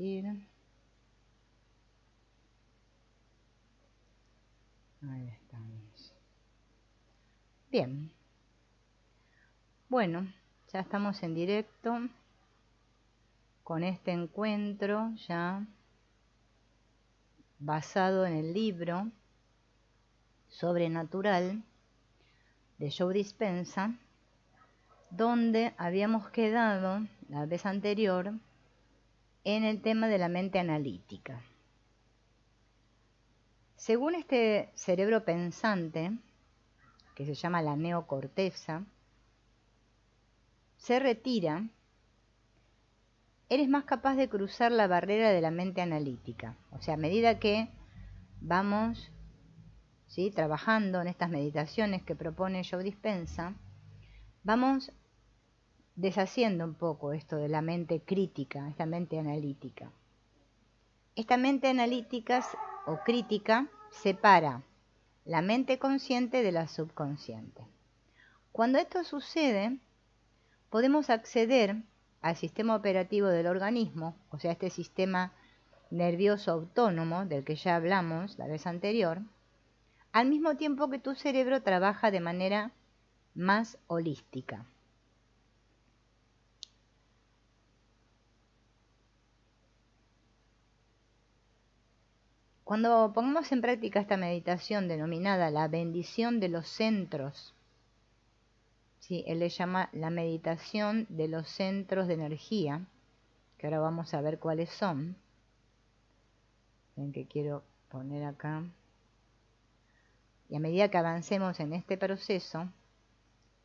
compartir. Ahí estamos. Bien. Bueno, ya estamos en directo con este encuentro ya basado en el libro Sobrenatural de Joe Dispenza, donde habíamos quedado la vez anterior en el tema de la mente analítica. Según este cerebro pensante, que se llama la neocorteza, se retira, eres más capaz de cruzar la barrera de la mente analítica. O sea, a medida que vamos, ¿sí?, trabajando en estas meditaciones que propone Joe Dispenza, vamos deshaciendo un poco esto de la mente crítica, esta mente analítica. Esta mente analítica o crítica separa la mente consciente de la subconsciente. Cuando esto sucede, podemos acceder al sistema operativo del organismo, o sea, este sistema nervioso autónomo del que ya hablamos la vez anterior, al mismo tiempo que tu cerebro trabaja de manera más holística. Cuando pongamos en práctica esta meditación denominada la bendición de los centros, ¿sí?, él le llama la meditación de los centros de energía, que ahora vamos a ver cuáles son. Ven que quiero poner acá. Y a medida que avancemos en este proceso,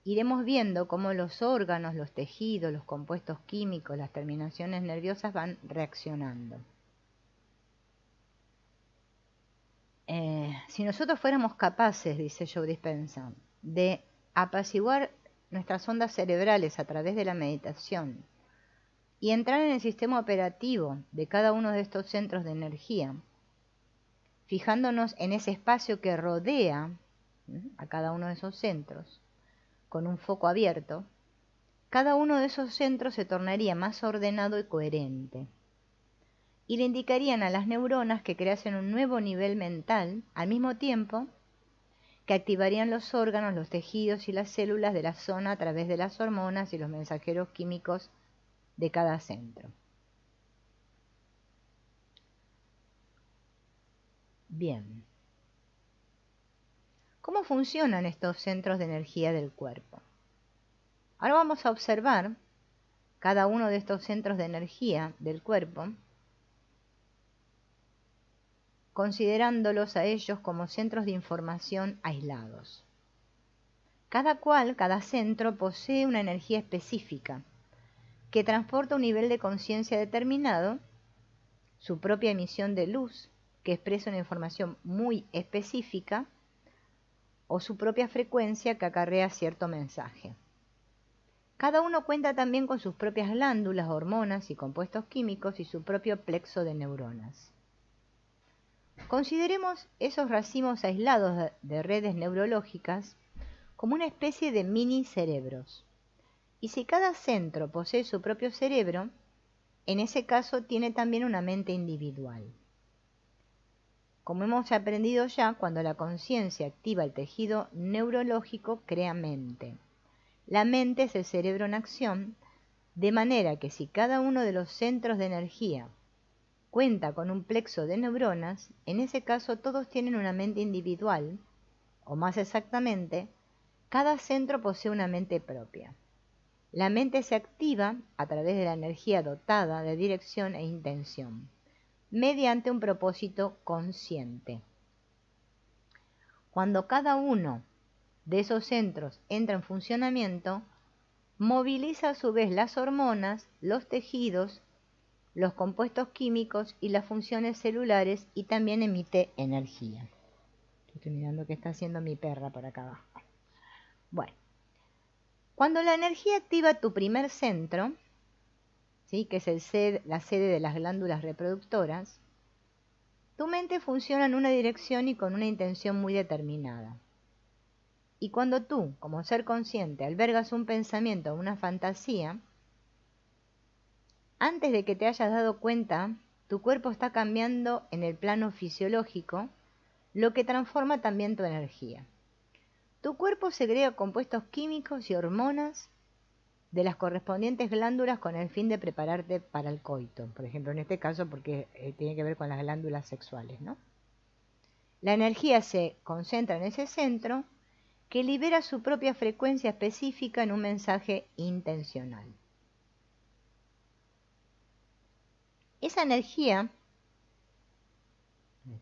iremos viendo cómo los órganos, los tejidos, los compuestos químicos, las terminaciones nerviosas van reaccionando. Si nosotros fuéramos capaces, dice Joe Dispenza, de apaciguar nuestras ondas cerebrales a través de la meditación y entrar en el sistema operativo de cada uno de estos centros de energía, fijándonos en ese espacio que rodea a cada uno de esos centros, con un foco abierto, cada uno de esos centros se tornaría más ordenado y coherente, y le indicarían a las neuronas que creasen un nuevo nivel mental, al mismo tiempo que activarían los órganos, los tejidos y las células de la zona a través de las hormonas y los mensajeros químicos de cada centro. Bien. ¿Cómo funcionan estos centros de energía del cuerpo? Ahora vamos a observar cada uno de estos centros de energía del cuerpo, considerándolos a ellos como centros de información aislados. Cada centro posee una energía específica que transporta un nivel de conciencia determinado, su propia emisión de luz, que expresa una información muy específica, o su propia frecuencia que acarrea cierto mensaje. Cada uno cuenta también con sus propias glándulas, hormonas y compuestos químicos y su propio plexo de neuronas. Consideremos esos racimos aislados de redes neurológicas como una especie de mini cerebros. Y si cada centro posee su propio cerebro, en ese caso tiene también una mente individual. Como hemos aprendido ya, cuando la conciencia activa el tejido neurológico, crea mente. La mente es el cerebro en acción, de manera que si cada uno de los centros de energía cuenta con un plexo de neuronas, en ese caso todos tienen una mente individual, o más exactamente, cada centro posee una mente propia. La mente se activa a través de la energía dotada de dirección e intención, mediante un propósito consciente. Cuando cada uno de esos centros entra en funcionamiento, moviliza a su vez las hormonas, los tejidos, los compuestos químicos y las funciones celulares, y también emite energía. Estoy mirando qué está haciendo mi perra por acá abajo. Bueno, cuando la energía activa tu primer centro, ¿sí?, que es la sede de las glándulas reproductoras, tu mente funciona en una dirección y con una intención muy determinada. Y cuando tú, como ser consciente, albergas un pensamiento o una fantasía, Antes de que te hayas dado cuenta, tu cuerpo está cambiando en el plano fisiológico, lo que transforma también tu energía. Tu cuerpo segrega compuestos químicos y hormonas de las correspondientes glándulas con el fin de prepararte para el coito. Por ejemplo, en este caso porque tiene que ver con las glándulas sexuales, ¿no? La energía se concentra en ese centro que libera su propia frecuencia específica en un mensaje intencional. Esa energía,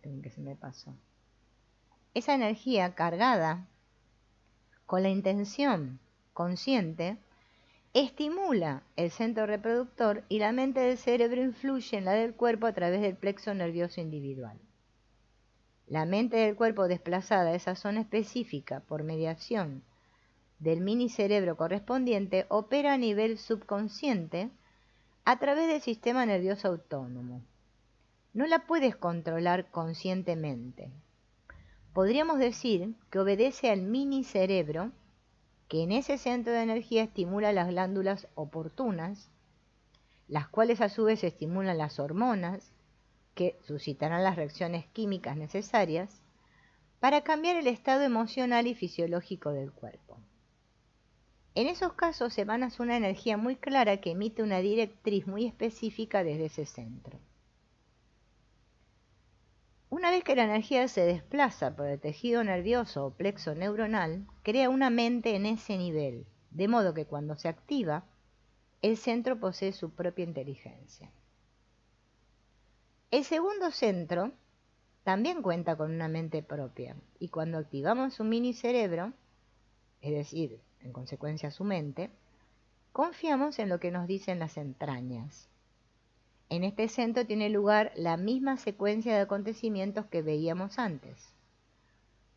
que se me pasó, esa energía cargada con la intención consciente estimula el centro reproductor y la mente del cerebro influye en la del cuerpo a través del plexo nervioso individual. La mente del cuerpo desplazada a esa zona específica por mediación del mini cerebro correspondiente opera a nivel subconsciente a través del sistema nervioso autónomo. No la puedes controlar conscientemente. Podríamos decir que obedece al mini cerebro, que en ese centro de energía estimula las glándulas oportunas, las cuales a su vez estimulan las hormonas, que suscitarán las reacciones químicas necesarias para cambiar el estado emocional y fisiológico del cuerpo. En esos casos emanas una energía muy clara que emite una directriz muy específica desde ese centro. Una vez que la energía se desplaza por el tejido nervioso o plexo neuronal, crea una mente en ese nivel, de modo que cuando se activa, el centro posee su propia inteligencia. El segundo centro también cuenta con una mente propia, y cuando activamos su mini cerebro, es decir, en consecuencia su mente, confiamos en lo que nos dicen las entrañas. En este centro tiene lugar la misma secuencia de acontecimientos que veíamos antes.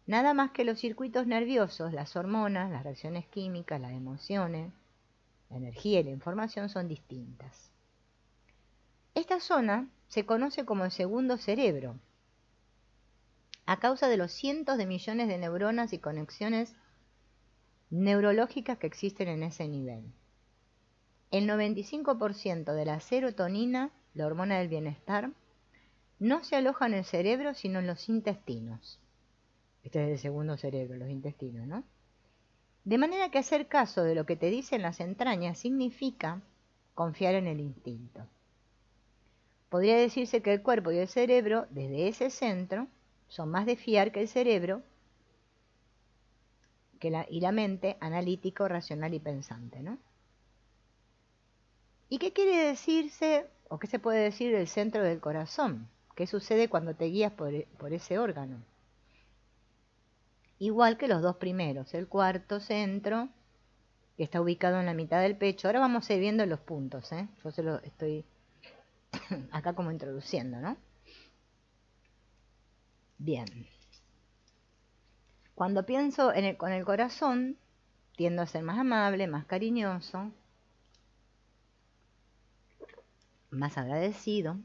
Nada más que los circuitos nerviosos, las hormonas, las reacciones químicas, las emociones, la energía y la información son distintas. Esta zona se conoce como el segundo cerebro, a causa de los cientos de millones de neuronas y conexiones neurológicas que existen en ese nivel. El 95% de la serotonina, la hormona del bienestar, no se aloja en el cerebro sino en los intestinos. Este es el segundo cerebro, los intestinos, ¿no? De manera que hacer caso de lo que te dicen las entrañas significa confiar en el instinto. Podría decirse que el cuerpo y el cerebro, desde ese centro, son más de fiar que el cerebro y la mente analítico, racional y pensante, ¿no? ¿Y qué quiere decirse, o qué se puede decir del centro del corazón? ¿Qué sucede cuando te guías por ese órgano? Igual que los dos primeros, el cuarto centro, que está ubicado en la mitad del pecho. Ahora vamos a ir viendo los puntos, ¿eh? Yo se lo estoy acá como introduciendo, ¿no? Bien. Cuando pienso con el corazón, tiendo a ser más amable, más cariñoso, más agradecido.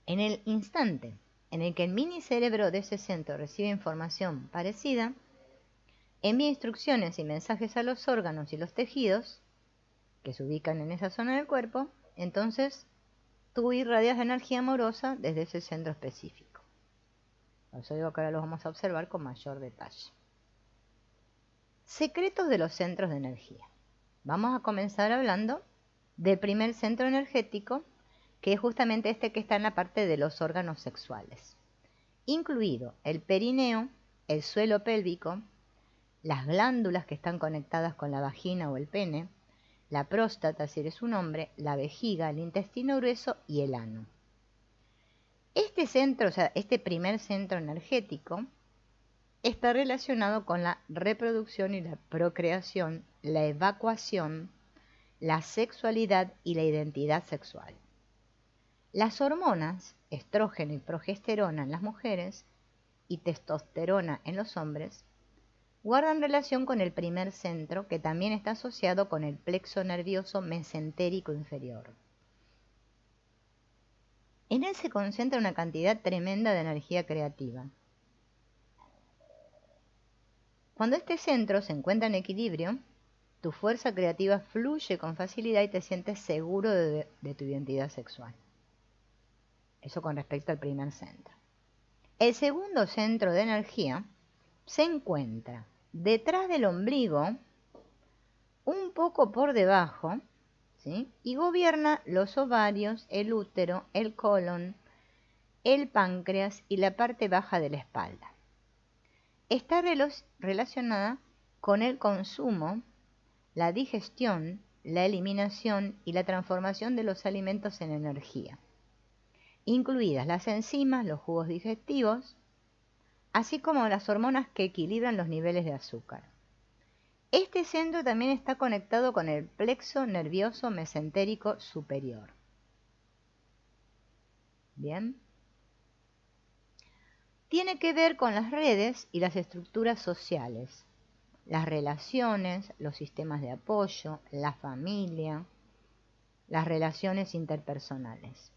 En el instante en el que el mini cerebro de ese centro recibe información parecida, envía instrucciones y mensajes a los órganos y los tejidos que se ubican en esa zona del cuerpo, entonces tú irradias energía amorosa desde ese centro específico. Por eso digo que ahora lo vamos a observar con mayor detalle. Secretos de los centros de energía. Vamos a comenzar hablando del primer centro energético, que es justamente este que está en la parte de los órganos sexuales, incluido el perineo, el suelo pélvico, las glándulas que están conectadas con la vagina o el pene, la próstata si eres un hombre, la vejiga, el intestino grueso y el ano. Este centro, o sea, este primer centro energético, está relacionado con la reproducción y la procreación, la evacuación, la sexualidad y la identidad sexual. Las hormonas, estrógeno y progesterona en las mujeres y testosterona en los hombres, guardan relación con el primer centro, que también está asociado con el plexo nervioso mesentérico inferior. En él se concentra una cantidad tremenda de energía creativa. Cuando este centro se encuentra en equilibrio, Tu fuerza creativa fluye con facilidad y te sientes seguro de tu identidad sexual. Eso con respecto al primer centro. El segundo centro de energía se encuentra detrás del ombligo, un poco por debajo, ¿sí? Y gobierna los ovarios, el útero, el colon, el páncreas y la parte baja de la espalda. Está relacionada con el consumo, la digestión, la eliminación y la transformación de los alimentos en energía, incluidas las enzimas, los jugos digestivos, así como las hormonas que equilibran los niveles de azúcar. Este centro también está conectado con el plexo nervioso mesentérico superior. Bien. Tiene que ver con las redes y las estructuras sociales, las relaciones, los sistemas de apoyo, la familia, las relaciones interpersonales.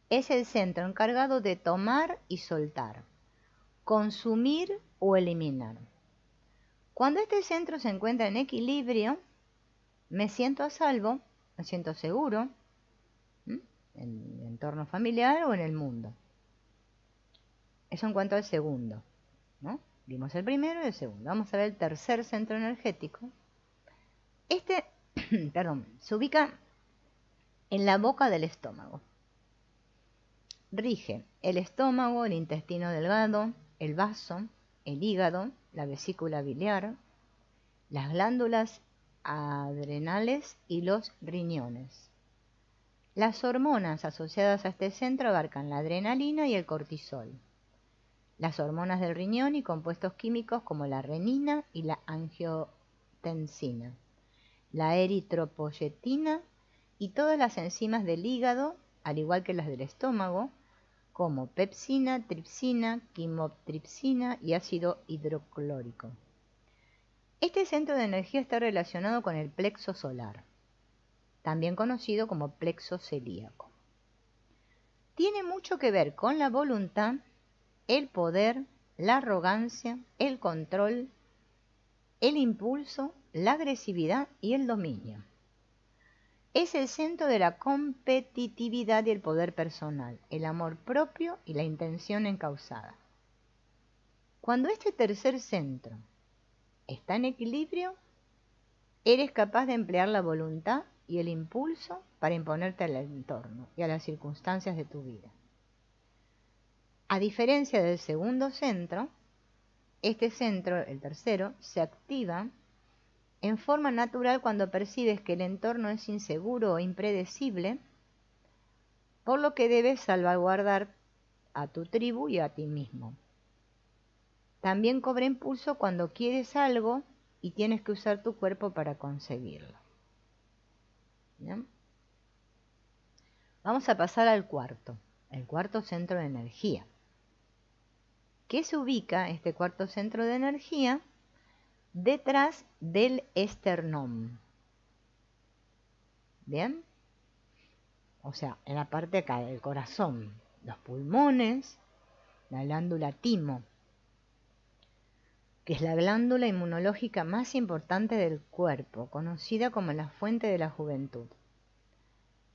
Es el centro encargado de tomar y soltar, consumir o eliminar. Cuando este centro se encuentra en equilibrio, me siento a salvo, me siento seguro, en mi entorno familiar o en el mundo. Eso en cuanto al segundo, ¿no? Vimos el primero y el segundo. Vamos a ver el tercer centro energético. Este, se ubica en la boca del estómago. Rige el estómago, el intestino delgado, el vaso, el hígado, la vesícula biliar, las glándulas adrenales y los riñones. Las hormonas asociadas a este centro abarcan la adrenalina y el cortisol, las hormonas del riñón y compuestos químicos como la renina y la angiotensina, la eritropoyetina y todas las enzimas del hígado, al igual que las del estómago, como pepsina, tripsina, quimotripsina y ácido hidroclórico. Este centro de energía está relacionado con el plexo solar, también conocido como plexo celíaco. Tiene mucho que ver con la voluntad, el poder, la arrogancia, el control, el impulso, la agresividad y el dominio. Es el centro de la competitividad y el poder personal, el amor propio y la intención encauzada. Cuando este tercer centro está en equilibrio, eres capaz de emplear la voluntad y el impulso para imponerte al entorno y a las circunstancias de tu vida. A diferencia del segundo centro, este centro, el tercero, se activa en forma natural cuando percibes que el entorno es inseguro o impredecible, por lo que debes salvaguardar a tu tribu y a ti mismo. También cobra impulso cuando quieres algo y tienes que usar tu cuerpo para conseguirlo. ¿Bien? Vamos a pasar al cuarto, el cuarto centro de energía. ¿Qué se ubica este cuarto centro de energía? Detrás del esternón. ¿Bien? O sea, en la parte acá del corazón, los pulmones, la glándula timo, que es la glándula inmunológica más importante del cuerpo, conocida como la fuente de la juventud.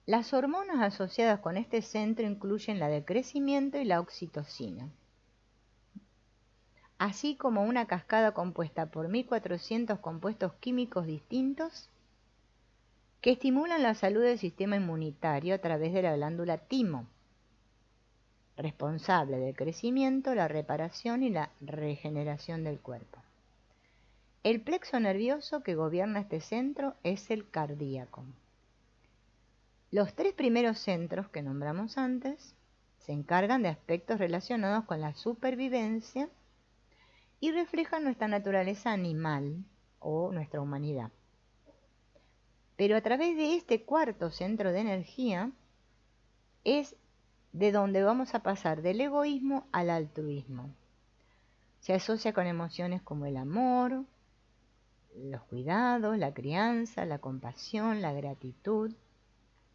Las hormonas asociadas con este centro incluyen la de crecimiento y la oxitocina, así como una cascada compuesta por 1400 compuestos químicos distintos que estimulan la salud del sistema inmunitario a través de la glándula timo, responsable del crecimiento, la reparación y la regeneración del cuerpo. El plexo nervioso que gobierna este centro es el cardíaco. Los tres primeros centros que nombramos antes se encargan de aspectos relacionados con la supervivencia y reflejan nuestra naturaleza animal o nuestra humanidad. Pero a través de este cuarto centro de energía es de donde vamos a pasar del egoísmo al altruismo. Se asocia con emociones como el amor, los cuidados, la crianza, la compasión, la gratitud,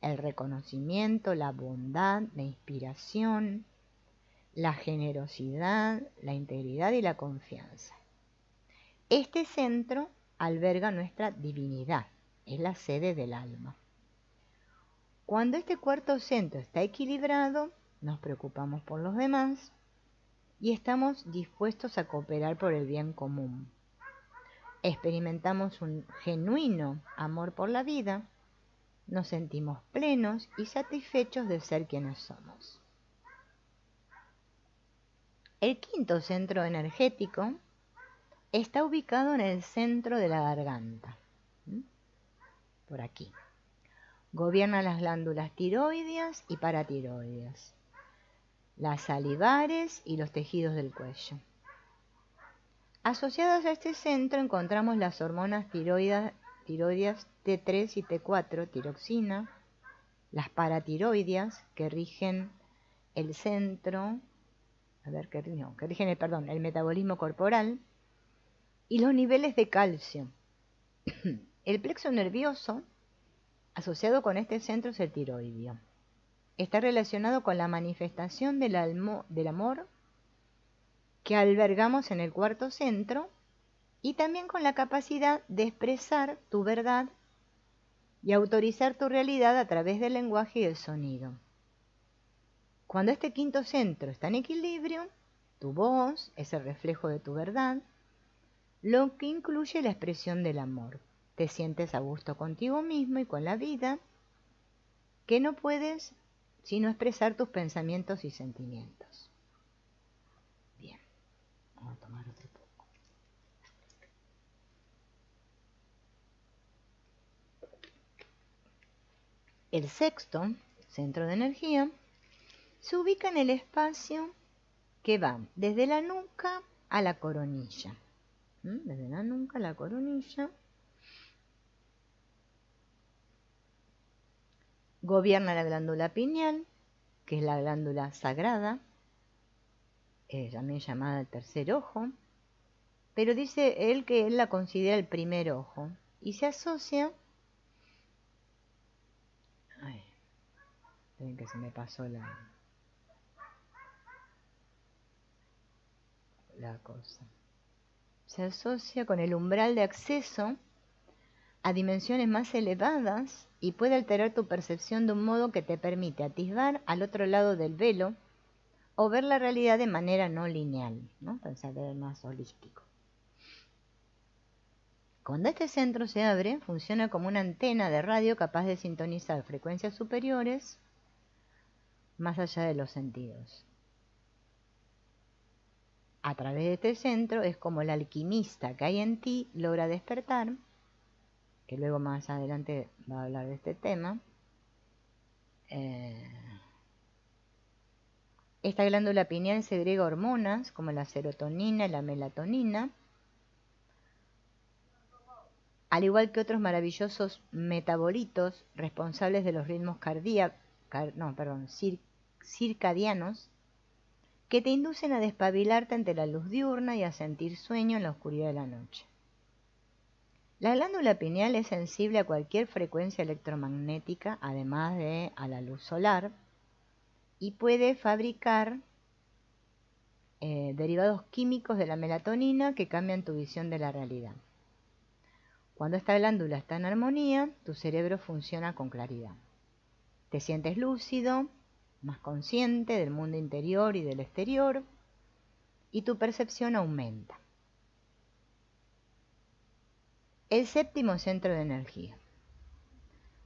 el reconocimiento, la bondad, la inspiración, la generosidad, la integridad y la confianza. Este centro alberga nuestra divinidad, es la sede del alma. Cuando este cuarto centro está equilibrado, nos preocupamos por los demás y estamos dispuestos a cooperar por el bien común. Experimentamos un genuino amor por la vida, nos sentimos plenos y satisfechos de ser quienes somos. El quinto centro energético está ubicado en el centro de la garganta, por aquí. Gobierna las glándulas tiroideas y paratiroideas, las salivares y los tejidos del cuello. Asociadas a este centro encontramos las hormonas tiroideas T3 y T4, tiroxina, las paratiroideas que rigen el centro, el metabolismo corporal, y los niveles de calcio. El plexo nervioso asociado con este centro es el tiroideo. Está relacionado con la manifestación del amor que albergamos en el cuarto centro y también con la capacidad de expresar tu verdad y autorizar tu realidad a través del lenguaje y el sonido. Cuando este quinto centro está en equilibrio, tu voz es el reflejo de tu verdad, lo que incluye la expresión del amor. Te sientes a gusto contigo mismo y con la vida, que no puedes sino expresar tus pensamientos y sentimientos. Bien, vamos a tomar otro poco. El sexto centro de energía se ubica en el espacio que va desde la nuca a la coronilla. Desde la nuca a la coronilla. Gobierna la glándula pineal, que es la glándula sagrada, también llamada el tercer ojo, pero dice él que él la considera el primer ojo y se asocia... Esperen que se me pasó la cosa. Se asocia con el umbral de acceso a dimensiones más elevadas y puede alterar tu percepción de un modo que te permite atisbar al otro lado del velo o ver la realidad de manera no lineal, ¿no? Pensar más holístico. Cuando este centro se abre, funciona como una antena de radio capaz de sintonizar frecuencias superiores más allá de los sentidos. A través de este centro es como el alquimista que hay en ti logra despertar, que luego más adelante va a hablar de este tema. Esta glándula pineal segrega hormonas como la serotonina y la melatonina, al igual que otros maravillosos metabolitos responsables de los ritmos circadianos, que te inducen a despabilarte ante la luz diurna y a sentir sueño en la oscuridad de la noche. La glándula pineal es sensible a cualquier frecuencia electromagnética, además de a la luz solar, y puede fabricar derivados químicos de la melatonina que cambian tu visión de la realidad. Cuando esta glándula está en armonía, tu cerebro funciona con claridad. Te sientes lúcido, más consciente del mundo interior y del exterior, y tu percepción aumenta. El séptimo centro de energía.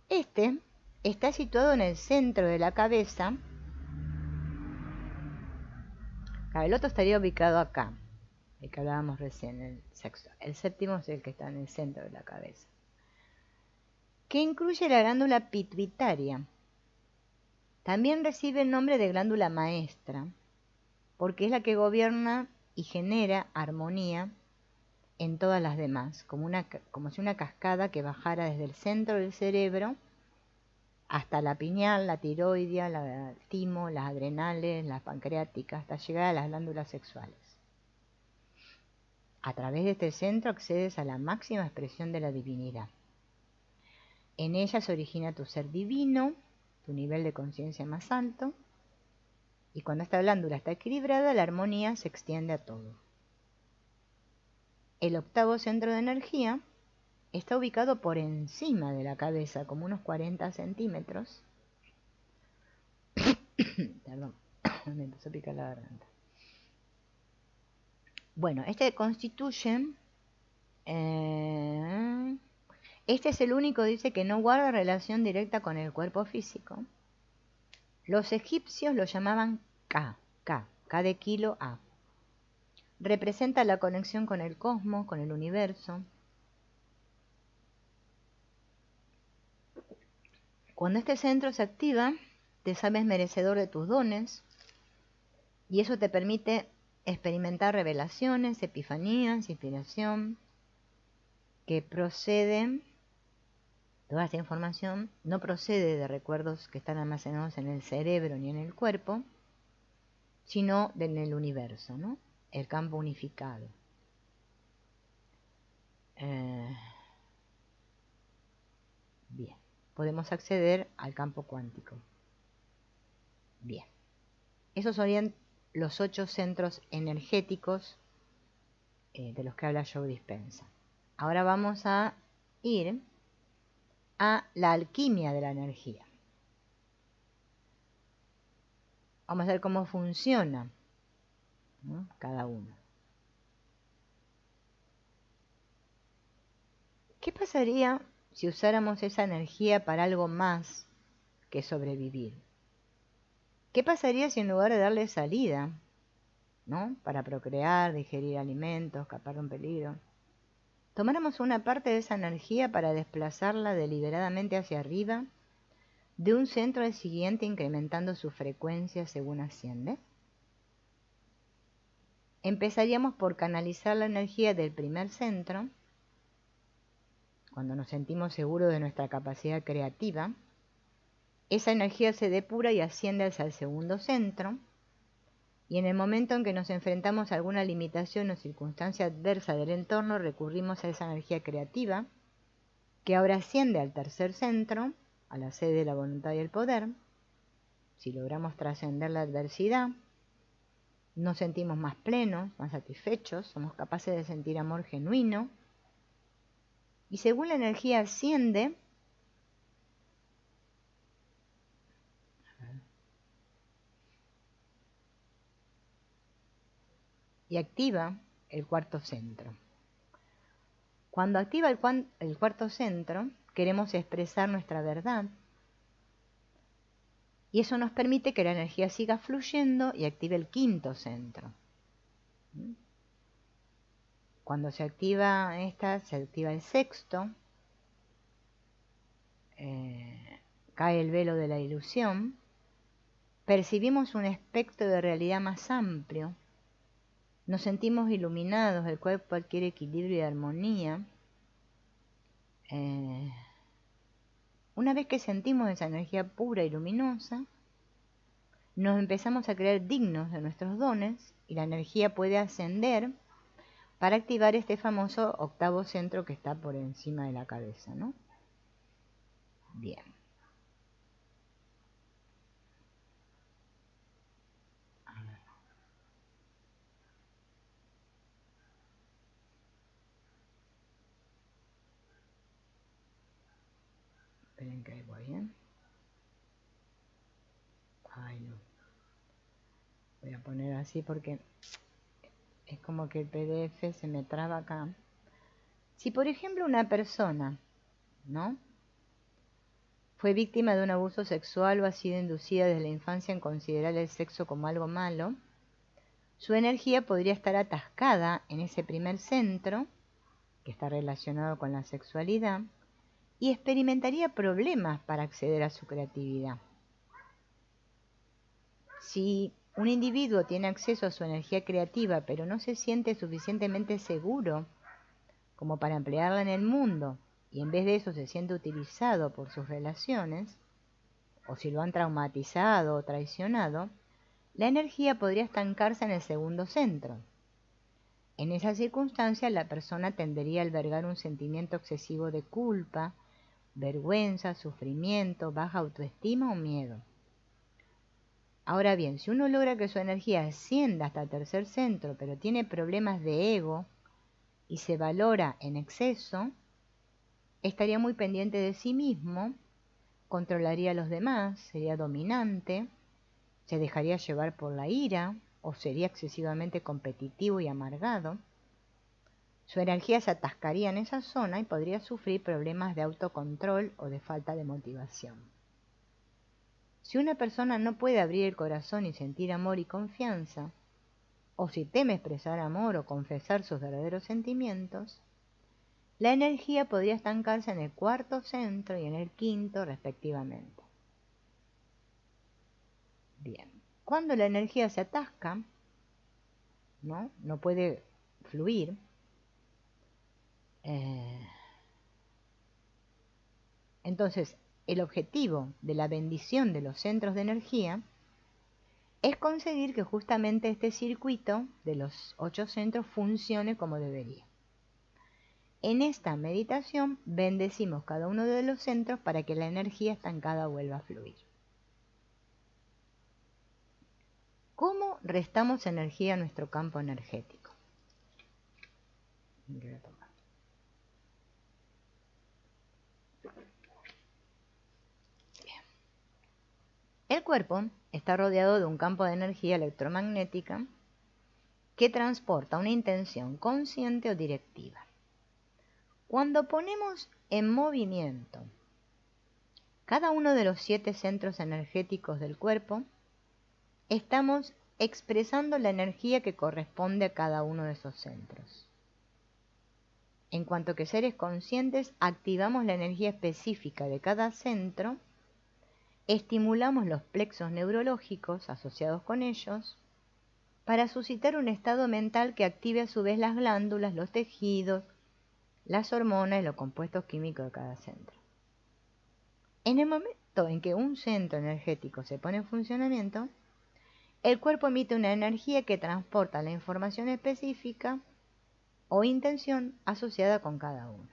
Este está situado en el centro de la cabeza. El otro estaría ubicado acá, el que hablábamos recién, el sexto. El séptimo es el que está en el centro de la cabeza, que incluye la glándula pituitaria. También recibe el nombre de glándula maestra, porque es la que gobierna y genera armonía en todas las demás, como si una cascada que bajara desde el centro del cerebro hasta la pineal, la tiroidea, la timo, las adrenales, las pancreáticas, hasta llegar a las glándulas sexuales. A través de este centro accedes a la máxima expresión de la divinidad. En ella se origina tu ser divino, tu nivel de conciencia más alto, y cuando esta glándula está equilibrada, la armonía se extiende a todo. El octavo centro de energía está ubicado por encima de la cabeza, como unos 40 centímetros. Perdón, me empezó a picar la garganta. Bueno, este constituye... este es el único, dice, que no guarda relación directa con el cuerpo físico. Los egipcios lo llamaban Ka de kilo A. Representa la conexión con el cosmos, con el universo. Cuando este centro se activa, te sabes merecedor de tus dones y eso te permite experimentar revelaciones, epifanías, inspiración, que proceden, toda esta información no procede de recuerdos que están almacenados en el cerebro ni en el cuerpo, sino en el universo, ¿no? El campo unificado. Bien, podemos acceder al campo cuántico. Bien, esos serían los 8 centros energéticos de los que habla Joe Dispenza. Ahora vamos a ir a la alquimia de la energía. Vamos a ver cómo funciona, ¿no?, cada uno. ¿Qué pasaría si usáramos esa energía para algo más que sobrevivir? ¿Qué pasaría si en lugar de darle salida, ¿no?, para procrear, digerir alimentos, escapar de un peligro, tomáramos una parte de esa energía para desplazarla deliberadamente hacia arriba, de un centro al siguiente, incrementando su frecuencia según asciende? Empezaríamos por canalizar la energía del primer centro, cuando nos sentimos seguros de nuestra capacidad creativa. Esa energía se depura y asciende hacia el segundo centro, y en el momento en que nos enfrentamos a alguna limitación o circunstancia adversa del entorno, recurrimos a esa energía creativa, que ahora asciende al tercer centro, a la sede de la voluntad y el poder. Si logramos trascender la adversidad, nos sentimos más plenos, más satisfechos, somos capaces de sentir amor genuino, y según la energía asciende, y activa el cuarto centro. Cuando activa el cuarto centro, queremos expresar nuestra verdad, y eso nos permite que la energía siga fluyendo y active el quinto centro. Cuando se activa esta, se activa el sexto, cae el velo de la ilusión, percibimos un espectro de realidad más amplio, nos sentimos iluminados, el cuerpo adquiere equilibrio y armonía. Una vez que sentimos esa energía pura y luminosa, nos empezamos a creer dignos de nuestros dones y la energía puede ascender para activar este famoso octavo centro que está por encima de la cabeza, ¿no? Bien. Esperen que ahí voy, ¿eh? Ay, no. Voy a poner así porque es como que el PDF se me traba acá. Si por ejemplo una persona, ¿no?, fue víctima de un abuso sexual o ha sido inducida desde la infancia en considerar el sexo como algo malo, su energía podría estar atascada en ese primer centro, que está relacionado con la sexualidad, y experimentaría problemas para acceder a su creatividad. Si un individuo tiene acceso a su energía creativa, pero no se siente suficientemente seguro como para emplearla en el mundo, y en vez de eso se siente utilizado por sus relaciones, o si lo han traumatizado o traicionado, la energía podría estancarse en el segundo centro. En esa circunstancia, la persona tendería a albergar un sentimiento excesivo de culpa, vergüenza, sufrimiento, baja autoestima o miedo. Ahora bien, si uno logra que su energía ascienda hasta el tercer centro, pero tiene problemas de ego y se valora en exceso, estaría muy pendiente de sí mismo, controlaría a los demás, sería dominante, se dejaría llevar por la ira o sería excesivamente competitivo y amargado. Su energía se atascaría en esa zona y podría sufrir problemas de autocontrol o de falta de motivación. Si una persona no puede abrir el corazón y sentir amor y confianza, o si teme expresar amor o confesar sus verdaderos sentimientos, la energía podría estancarse en el cuarto centro y en el quinto respectivamente. Bien, cuando la energía se atasca, no puede fluir, entonces el objetivo de la bendición de los centros de energía es conseguir que justamente este circuito de los 8 centros funcione como debería. En esta meditación bendecimos cada uno de los centros para que la energía estancada vuelva a fluir. ¿Cómo restamos energía a nuestro campo energético? Bien. El cuerpo está rodeado de un campo de energía electromagnética que transporta una intención consciente o directiva. Cuando ponemos en movimiento cada uno de los 7 centros energéticos del cuerpo, estamos expresando la energía que corresponde a cada uno de esos centros. En cuanto que seres conscientes, activamos la energía específica de cada centro, estimulamos los plexos neurológicos asociados con ellos, para suscitar un estado mental que active a su vez las glándulas, los tejidos, las hormonas y los compuestos químicos de cada centro. En el momento en que un centro energético se pone en funcionamiento, el cuerpo emite una energía que transporta la información específica o intención asociada con cada uno.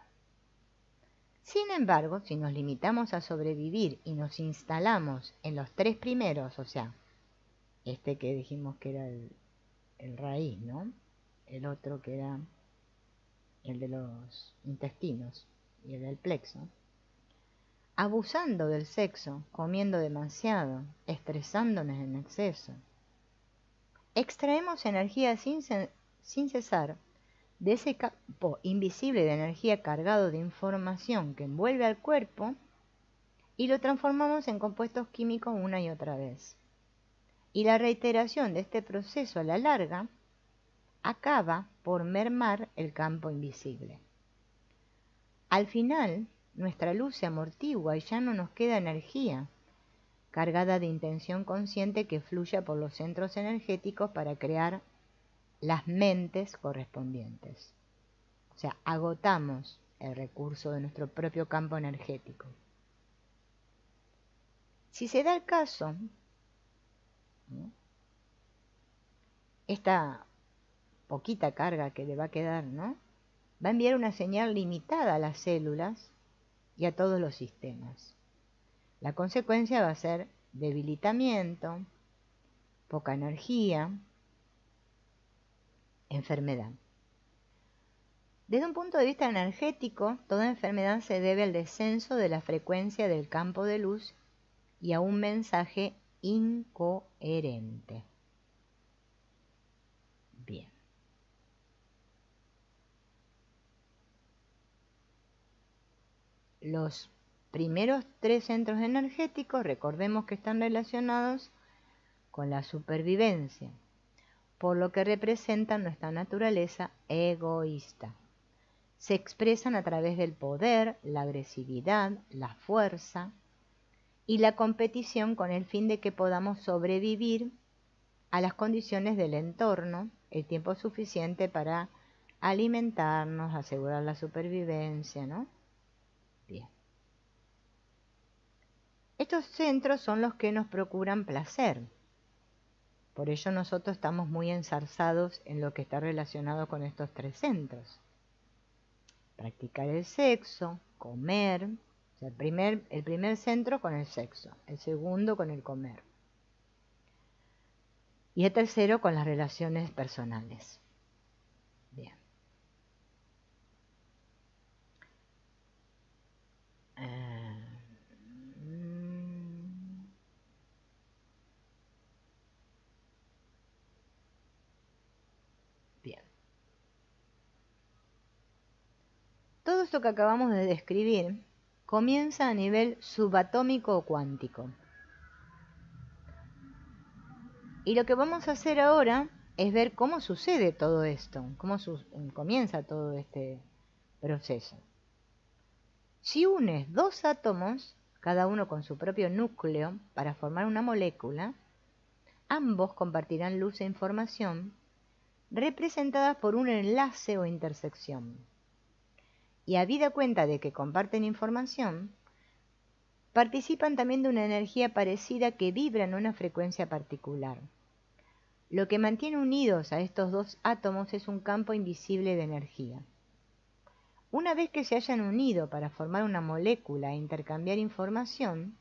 Sin embargo, si nos limitamos a sobrevivir y nos instalamos en los 3 primeros, o sea, este que dijimos que era el raíz, ¿no? El otro que era el de los intestinos y el del plexo, abusando del sexo, comiendo demasiado, estresándonos en exceso, extraemos energía sin cesar de ese campo invisible de energía cargado de información que envuelve al cuerpo y lo transformamos en compuestos químicos una y otra vez. Y la reiteración de este proceso a la larga acaba por mermar el campo invisible. Al final, nuestra luz se amortigua y ya no nos queda energía cargada de intención consciente que fluya por los centros energéticos para crear las mentes correspondientes. O sea, agotamos el recurso de nuestro propio campo energético. Si se da el caso, ¿no?, esta poquita carga que le va a quedar, ¿no?, va a enviar una señal limitada a las células y a todos los sistemas. La consecuencia va a ser debilitamiento, poca energía, enfermedad. Desde un punto de vista energético, toda enfermedad se debe al descenso de la frecuencia del campo de luz y a un mensaje incoherente. Bien. Los primeros 3 centros energéticos, recordemos que están relacionados con la supervivencia, por lo que representan nuestra naturaleza egoísta. Se expresan a través del poder, la agresividad, la fuerza y la competición con el fin de que podamos sobrevivir a las condiciones del entorno el tiempo suficiente para alimentarnos, asegurar la supervivencia, ¿no? Bien. Estos centros son los que nos procuran placer. Por ello nosotros estamos muy enzarzados en lo que está relacionado con estos 3 centros. Practicar el sexo, comer, o sea, el primer centro con el sexo, el segundo con el comer y el tercero con las relaciones personales. Bien. Bien. Todo esto que acabamos de describir comienza a nivel subatómico o cuántico. Y lo que vamos a hacer ahora es ver cómo sucede todo esto, cómo comienza todo este proceso. Si unes dos átomos, cada uno con su propio núcleo, para formar una molécula, ambos compartirán luz e información representadas por un enlace o intersección. Y habida cuenta de que comparten información, participan también de una energía parecida que vibra en una frecuencia particular. Lo que mantiene unidos a estos dos átomos es un campo invisible de energía. Una vez que se hayan unido para formar una molécula e intercambiar información,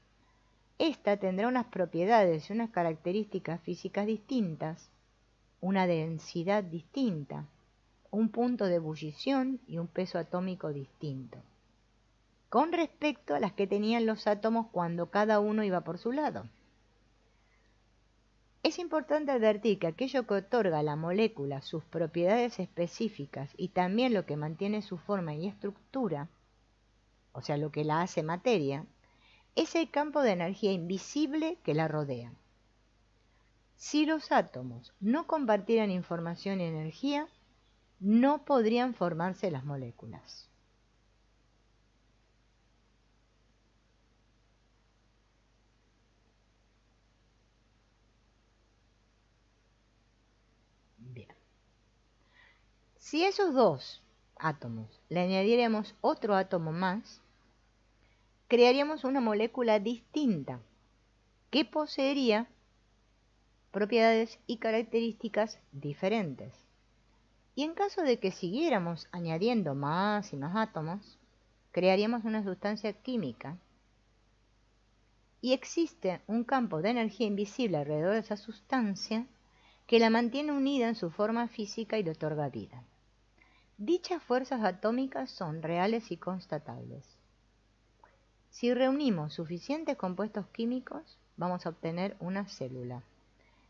ésta tendrá unas propiedades y unas características físicas distintas, una densidad distinta, un punto de ebullición y un peso atómico distinto, con respecto a las que tenían los átomos cuando cada uno iba por su lado. Es importante advertir que aquello que otorga a la molécula sus propiedades específicas y también lo que mantiene su forma y estructura, o sea, lo que la hace materia, es el campo de energía invisible que la rodea. Si los átomos no compartieran información y energía, no podrían formarse las moléculas. Bien. Si a esos dos átomos le añadiéramos otro átomo más, crearíamos una molécula distinta que poseería propiedades y características diferentes. Y en caso de que siguiéramos añadiendo más y más átomos, crearíamos una sustancia química. Y existe un campo de energía invisible alrededor de esa sustancia que la mantiene unida en su forma física y le otorga vida. Dichas fuerzas atómicas son reales y constatables. Si reunimos suficientes compuestos químicos, vamos a obtener una célula.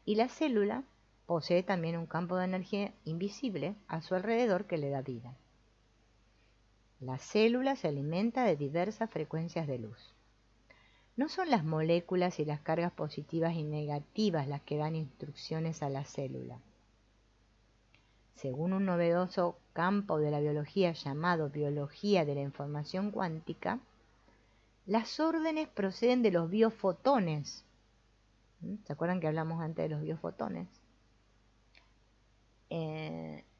Y la célula posee también un campo de energía invisible a su alrededor que le da vida. La célula se alimenta de diversas frecuencias de luz. No son las moléculas y las cargas positivas y negativas las que dan instrucciones a la célula. Según un novedoso campo de la biología llamado biología de la información cuántica, las órdenes proceden de los biofotones. ¿Se acuerdan que hablamos antes de los biofotones?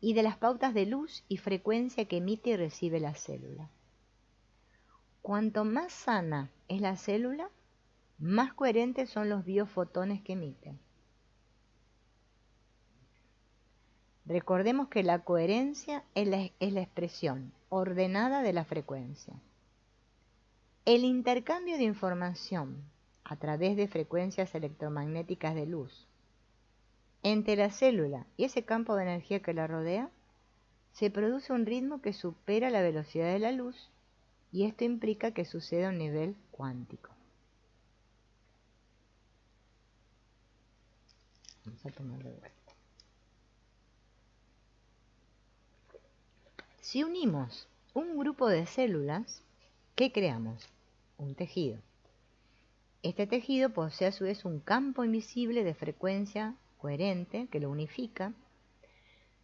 Y de las pautas de luz y frecuencia que emite y recibe la célula. Cuanto más sana es la célula, más coherentes son los biofotones que emiten. Recordemos que la coherencia es la expresión ordenada de la frecuencia. El intercambio de información a través de frecuencias electromagnéticas de luz entre la célula y ese campo de energía que la rodea, se produce un ritmo que supera la velocidad de la luz y esto implica que sucede a un nivel cuántico. Vamos a tomar de vuelta. Si unimos un grupo de células, ¿qué creamos? Un tejido. Este tejido posee a su vez un campo invisible de frecuencia coherente que lo unifica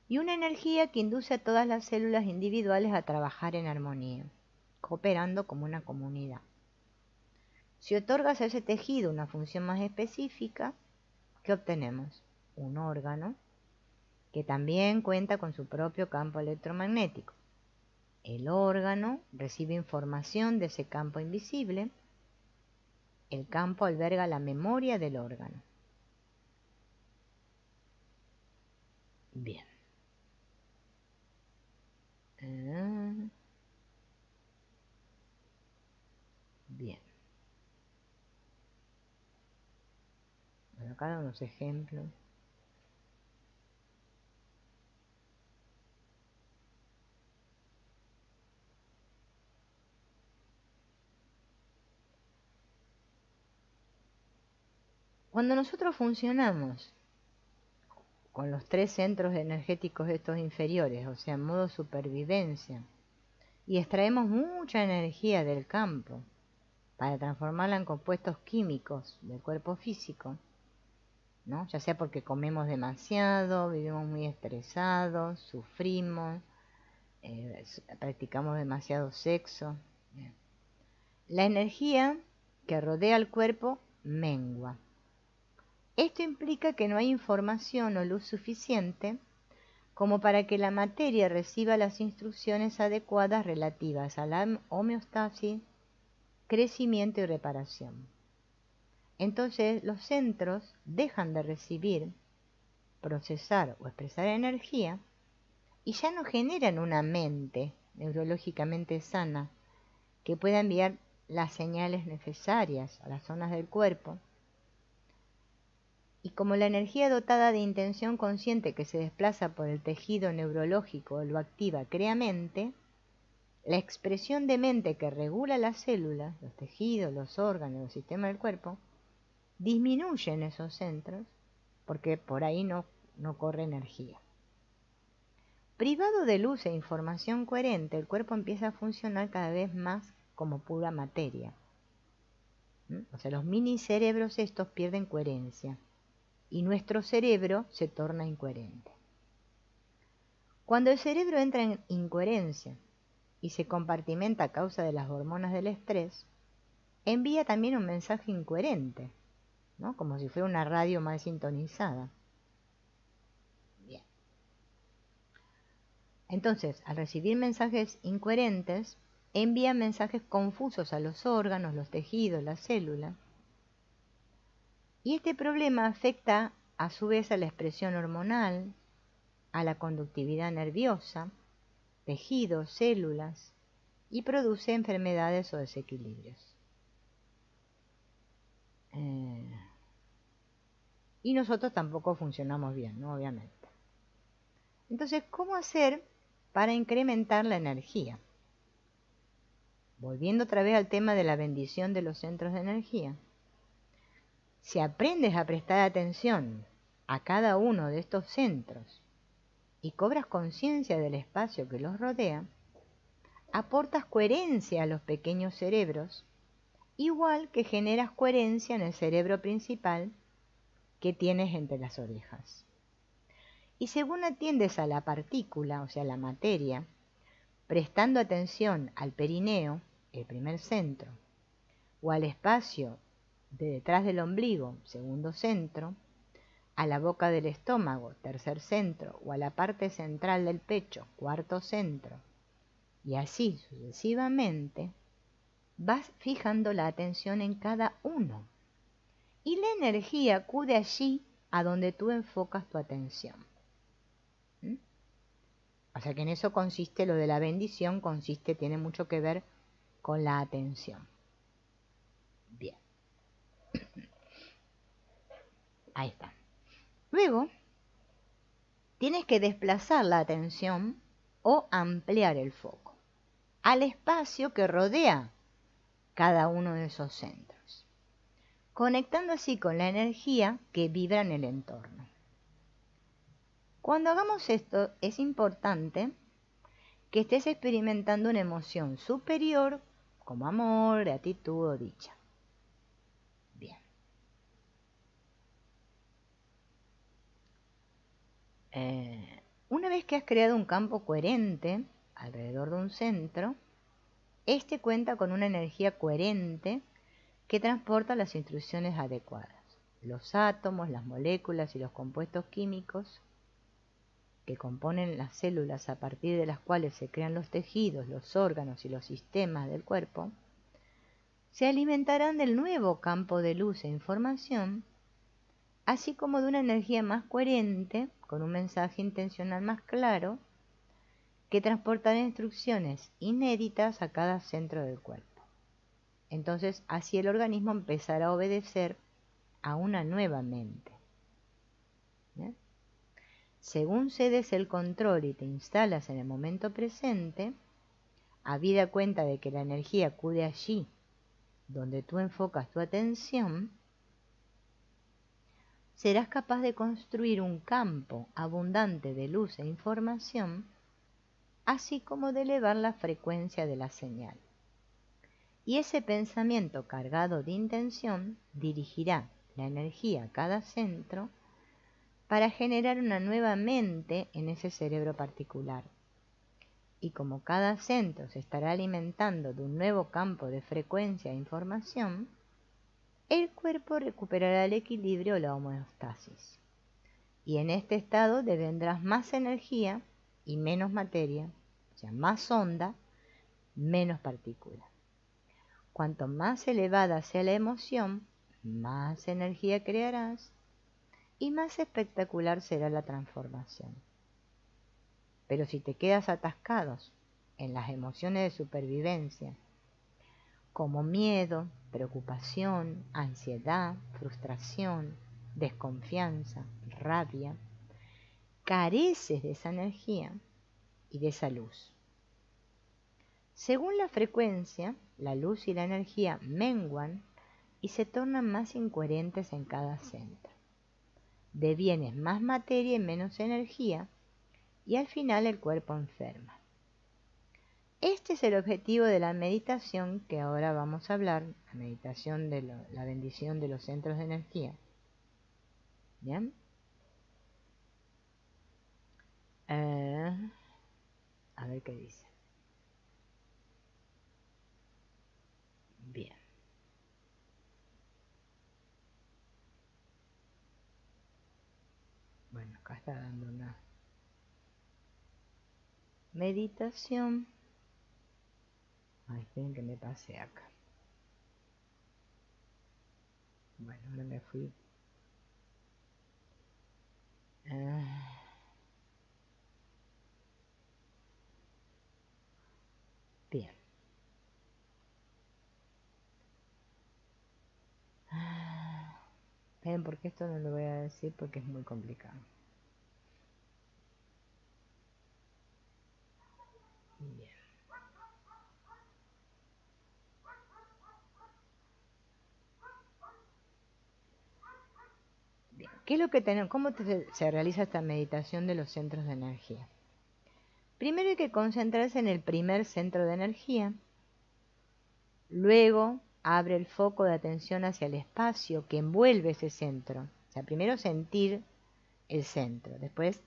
y una energía que induce a todas las células individuales a trabajar en armonía, cooperando como una comunidad. Si otorgas a ese tejido una función más específica, ¿qué obtenemos? Un órgano que también cuenta con su propio campo electromagnético. El órgano recibe información de ese campo invisible. El campo alberga la memoria del órgano. Bien. Bien. Bueno, acá unos ejemplos. Cuando nosotros funcionamos con los 3 centros energéticos estos inferiores, o sea, en modo supervivencia, y extraemos mucha energía del campo para transformarla en compuestos químicos del cuerpo físico, ¿no? Ya sea porque comemos demasiado, vivimos muy estresados, sufrimos, practicamos demasiado sexo. Bien. La energía que rodea al cuerpo mengua. Esto implica que no hay información o luz suficiente como para que la materia reciba las instrucciones adecuadas relativas a la homeostasis, crecimiento y reparación. Entonces los centros dejan de recibir, procesar o expresar energía y ya no generan una mente neurológicamente sana que pueda enviar las señales necesarias a las zonas del cuerpo. Y como la energía dotada de intención consciente que se desplaza por el tejido neurológico lo activa crea mente, la expresión de mente que regula las células, los tejidos, los órganos, los sistemas del cuerpo, disminuye en esos centros porque por ahí no corre energía. Privado de luz e información coherente, el cuerpo empieza a funcionar cada vez más como pura materia. O sea, los mini cerebros estos pierden coherencia y nuestro cerebro se torna incoherente. Cuando el cerebro entra en incoherencia y se compartimenta a causa de las hormonas del estrés, envía también un mensaje incoherente, ¿no? Como si fuera una radio mal sintonizada. Bien. Entonces, al recibir mensajes incoherentes, envía mensajes confusos a los órganos, los tejidos, las células. Y este problema afecta a su vez a la expresión hormonal, a la conductividad nerviosa, tejidos, células, y produce enfermedades o desequilibrios. Y nosotros tampoco funcionamos bien, ¿no? Obviamente. Entonces, ¿cómo hacer para incrementar la energía? Volviendo otra vez al tema de la bendición de los centros de energía. Si aprendes a prestar atención a cada uno de estos centros y cobras conciencia del espacio que los rodea, aportas coherencia a los pequeños cerebros, igual que generas coherencia en el cerebro principal que tienes entre las orejas. Y según atiendes a la partícula, o sea, la materia, prestando atención al perineo, el primer centro, o al espacio de detrás del ombligo, segundo centro, a la boca del estómago, tercer centro, o a la parte central del pecho, cuarto centro, y así sucesivamente, vas fijando la atención en cada uno. Y la energía acude allí a donde tú enfocas tu atención. O sea que en eso consiste lo de la bendición, tiene mucho que ver con la atención. Bien. Ahí está. Luego, tienes que desplazar la atención o ampliar el foco al espacio que rodea cada uno de esos centros, conectando así con la energía que vibra en el entorno. Cuando hagamos esto, es importante que estés experimentando una emoción superior como amor, gratitud o dicha. Bien. Una vez que has creado un campo coherente alrededor de un centro, este cuenta con una energía coherente que transporta las instrucciones adecuadas. Los átomos, las moléculas y los compuestos químicos que componen las células a partir de las cuales se crean los tejidos, los órganos y los sistemas del cuerpo, se alimentarán del nuevo campo de luz e información, así como de una energía más coherente, con un mensaje intencional más claro, que transportará instrucciones inéditas a cada centro del cuerpo. Entonces, así el organismo empezará a obedecer a una nueva mente. ¿Bien? Según cedes el control y te instalas en el momento presente, habida cuenta de que la energía acude allí donde tú enfocas tu atención, serás capaz de construir un campo abundante de luz e información, así como de elevar la frecuencia de la señal. Y ese pensamiento cargado de intención dirigirá la energía a cada centro para generar una nueva mente en ese cerebro particular. Y como cada centro se estará alimentando de un nuevo campo de frecuencia e información, el cuerpo recuperará el equilibrio o la homeostasis. Y en este estado devendrás más energía y menos materia, o sea, más onda, menos partícula. Cuanto más elevada sea la emoción, más energía crearás y más espectacular será la transformación. Pero si te quedas atascados en las emociones de supervivencia, como miedo, preocupación, ansiedad, frustración, desconfianza, rabia, careces de esa energía y de esa luz. Según la frecuencia, la luz y la energía menguan y se tornan más incoherentes en cada centro. Devienes más materia y menos energía, y al final el cuerpo enferma. Este es el objetivo de la meditación que ahora vamos a hablar, la meditación de la bendición de los centros de energía. ¿Bien? A ver qué dice. Bien. Bueno, acá está dando una meditación. Ay, esperen que me pase acá. Bueno, ahora me fui. Bien. Esperen, porque esto no lo voy a decir porque es muy complicado. Bien. Bien. ¿Qué es lo que tenemos? ¿Cómo se realiza esta meditación de los centros de energía? Primero hay que concentrarse en el primer centro de energía. Luego abre el foco de atención hacia el espacio que envuelve ese centro. O sea, primero sentir el centro, después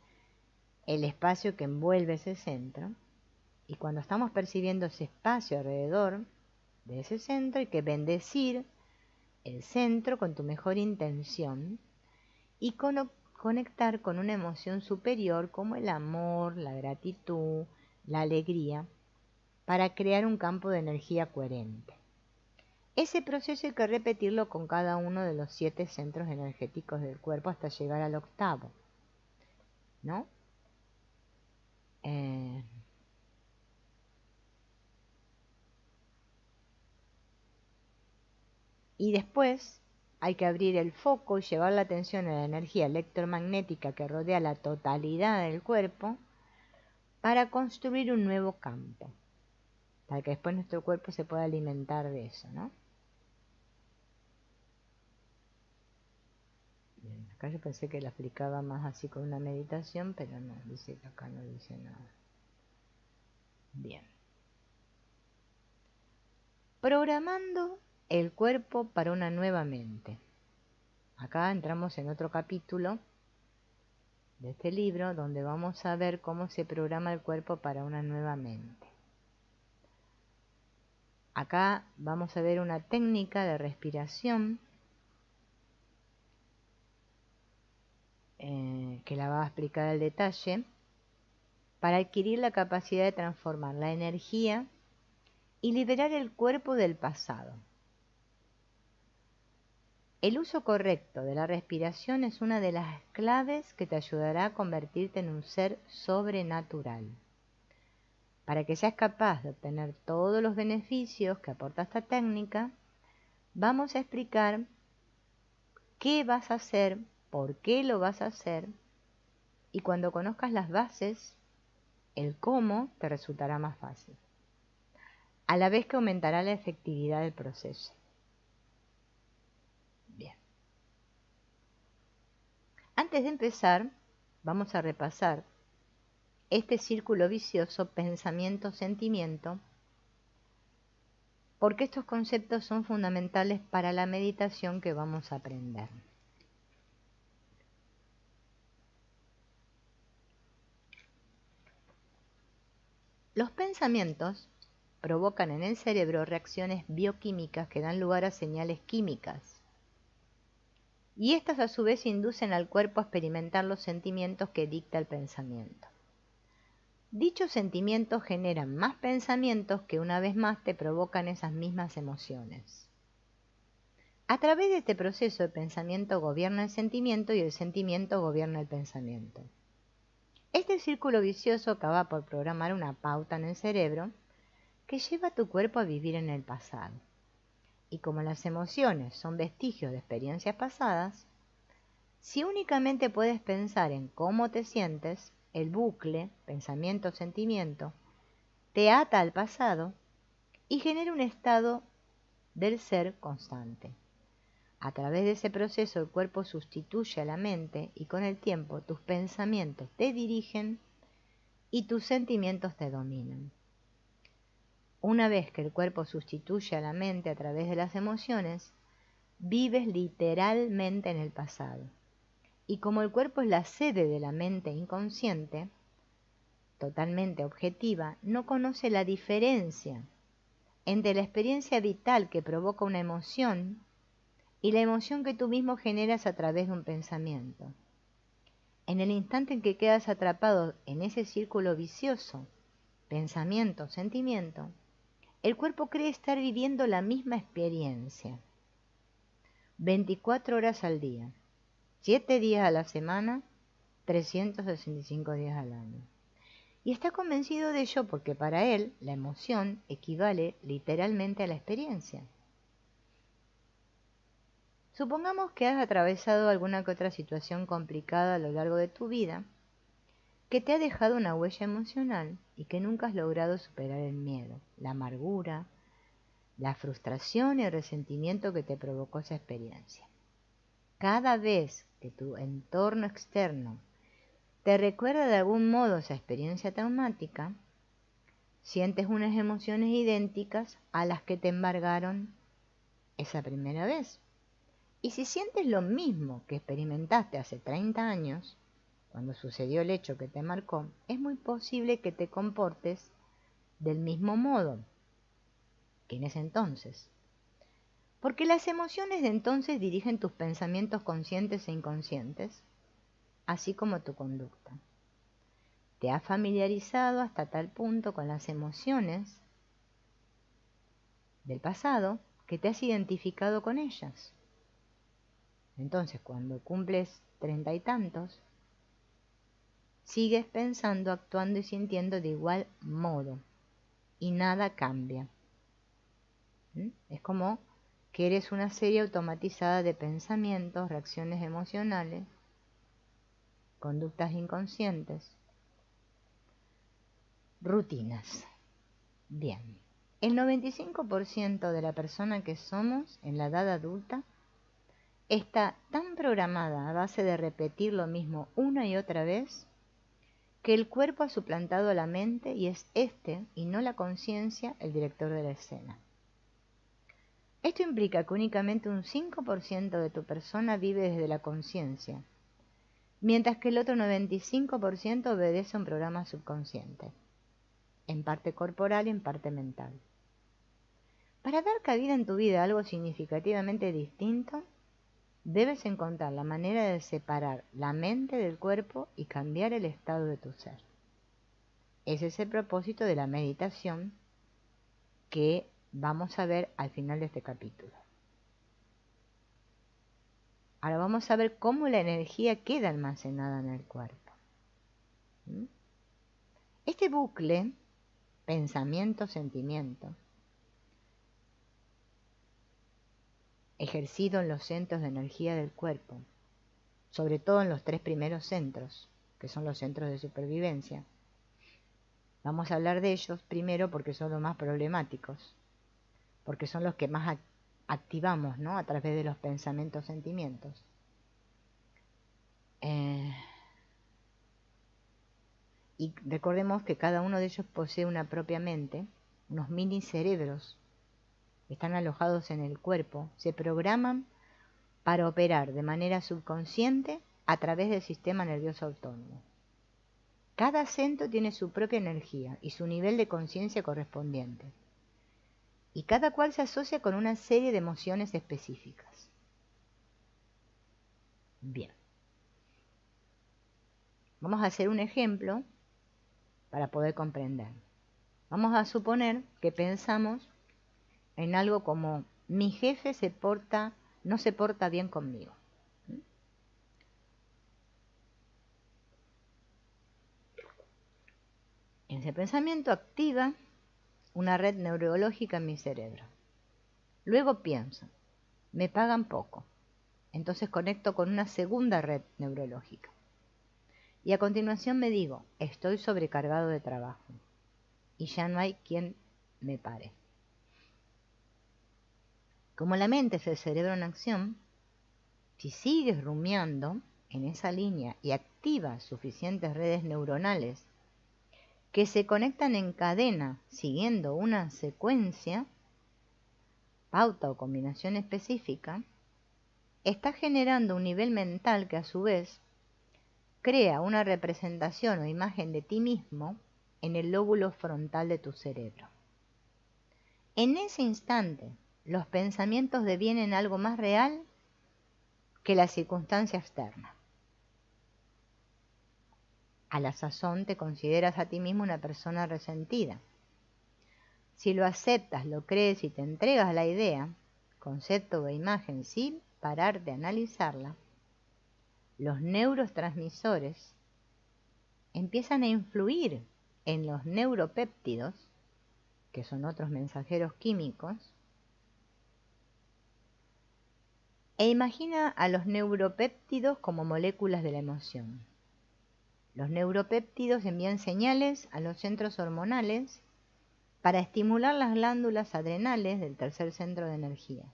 el espacio que envuelve ese centro. Y cuando estamos percibiendo ese espacio alrededor de ese centro, hay que bendecir el centro con tu mejor intención y conectar con una emoción superior como el amor, la gratitud, la alegría, para crear un campo de energía coherente. Ese proceso hay que repetirlo con cada uno de los 7 centros energéticos del cuerpo hasta llegar al 8º, ¿no? Y después hay que abrir el foco y llevar la atención a la energía electromagnética que rodea la totalidad del cuerpo para construir un nuevo campo, para que después nuestro cuerpo se pueda alimentar de eso, ¿no? Bien, acá yo pensé que la explicaba más así con una meditación, pero no, dice que acá no dice nada. Bien. Programando el cuerpo para una nueva mente. Acá entramos en otro capítulo de este libro donde vamos a ver cómo se programa el cuerpo para una nueva mente. Acá vamos a ver una técnica de respiración que la va a explicar al detalle para adquirir la capacidad de transformar la energía y liberar el cuerpo del pasado. El uso correcto de la respiración es una de las claves que te ayudará a convertirte en un ser sobrenatural. Para que seas capaz de obtener todos los beneficios que aporta esta técnica, vamos a explicar qué vas a hacer, por qué lo vas a hacer, y cuando conozcas las bases, el cómo te resultará más fácil, a la vez que aumentará la efectividad del proceso. Bien. Antes de empezar, vamos a repasar este círculo vicioso pensamiento-sentimiento, porque estos conceptos son fundamentales para la meditación que vamos a aprender. Los pensamientos provocan en el cerebro reacciones bioquímicas que dan lugar a señales químicas. Y estas a su vez inducen al cuerpo a experimentar los sentimientos que dicta el pensamiento. Dichos sentimientos generan más pensamientos que una vez más te provocan esas mismas emociones. A través de este proceso el pensamiento gobierna el sentimiento y el sentimiento gobierna el pensamiento. Este círculo vicioso acaba por programar una pauta en el cerebro que lleva a tu cuerpo a vivir en el pasado. Y como las emociones son vestigios de experiencias pasadas, si únicamente puedes pensar en cómo te sientes, el bucle, pensamiento-sentimiento, te ata al pasado y genera un estado del ser constante. A través de ese proceso el cuerpo sustituye a la mente y con el tiempo tus pensamientos te dirigen y tus sentimientos te dominan. Una vez que el cuerpo sustituye a la mente a través de las emociones, vives literalmente en el pasado. Y como el cuerpo es la sede de la mente inconsciente, totalmente objetiva, no conoce la diferencia entre la experiencia vital que provoca una emoción y la emoción que tú mismo generas a través de un pensamiento. En el instante en que quedas atrapado en ese círculo vicioso, pensamiento, sentimiento, el cuerpo cree estar viviendo la misma experiencia, 24 horas al día, 7 días a la semana, 365 días al año. Y está convencido de ello porque para él la emoción equivale literalmente a la experiencia. Supongamos que has atravesado alguna que otra situación complicada a lo largo de tu vida que te ha dejado una huella emocional y que nunca has logrado superar el miedo, la amargura, la frustración y el resentimiento que te provocó esa experiencia. Cada vez que tu entorno externo te recuerda de algún modo esa experiencia traumática, sientes unas emociones idénticas a las que te embargaron esa primera vez. Y si sientes lo mismo que experimentaste hace 30 años, cuando sucedió el hecho que te marcó, es muy posible que te comportes del mismo modo que en ese entonces. Porque las emociones de entonces dirigen tus pensamientos conscientes e inconscientes, así como tu conducta. Te has familiarizado hasta tal punto con las emociones del pasado que te has identificado con ellas. Entonces, cuando cumples 30 y tantos, sigues pensando, actuando y sintiendo de igual modo y nada cambia. Es como que eres una serie automatizada de pensamientos, reacciones emocionales, conductas inconscientes, rutinas. Bien, el 95% de la persona que somos en la edad adulta está tan programada a base de repetir lo mismo una y otra vez que el cuerpo ha suplantado a la mente y es este, y no la conciencia, el director de la escena. Esto implica que únicamente un 5% de tu persona vive desde la conciencia, mientras que el otro 95% obedece a un programa subconsciente, en parte corporal y en parte mental. Para dar cabida en tu vida a algo significativamente distinto, debes encontrar la manera de separar la mente del cuerpo y cambiar el estado de tu ser. Ese es el propósito de la meditación que vamos a ver al final de este capítulo. Ahora vamos a ver cómo la energía queda almacenada en el cuerpo. Este bucle, pensamiento-sentimiento, ejercido en los centros de energía del cuerpo, sobre todo en los 3 primeros centros, que son los centros de supervivencia. Vamos a hablar de ellos primero porque son los más problemáticos, porque son los que más activamos, ¿no? A través de los pensamientos, sentimientos. Y recordemos que cada uno de ellos posee una propia mente, unos mini cerebros que están alojados en el cuerpo, se programan para operar de manera subconsciente a través del sistema nervioso autónomo. Cada centro tiene su propia energía y su nivel de conciencia correspondiente, y cada cual se asocia con una serie de emociones específicas. Bien. Vamos a hacer un ejemplo para poder comprender. Vamos a suponer que pensamos en algo como: mi jefe no se porta bien conmigo. Ese pensamiento activa una red neurológica en mi cerebro. Luego pienso: me pagan poco. Entonces conecto con una segunda red neurológica. Y a continuación me digo: estoy sobrecargado de trabajo y ya no hay quien me pare. Como la mente es el cerebro en acción, si sigues rumiando en esa línea y activas suficientes redes neuronales que se conectan en cadena siguiendo una secuencia, pauta o combinación específica, estás generando un nivel mental que a su vez crea una representación o imagen de ti mismo en el lóbulo frontal de tu cerebro. En ese instante, los pensamientos devienen algo más real que la circunstancia externa. A la sazón te consideras a ti mismo una persona resentida. Si lo aceptas, lo crees y te entregas a la idea, concepto o imagen, sin parar de analizarla, los neurotransmisores empiezan a influir en los neuropéptidos, que son otros mensajeros químicos, e imagina a los neuropéptidos como moléculas de la emoción. Los neuropéptidos envían señales a los centros hormonales para estimular las glándulas adrenales del tercer centro de energía.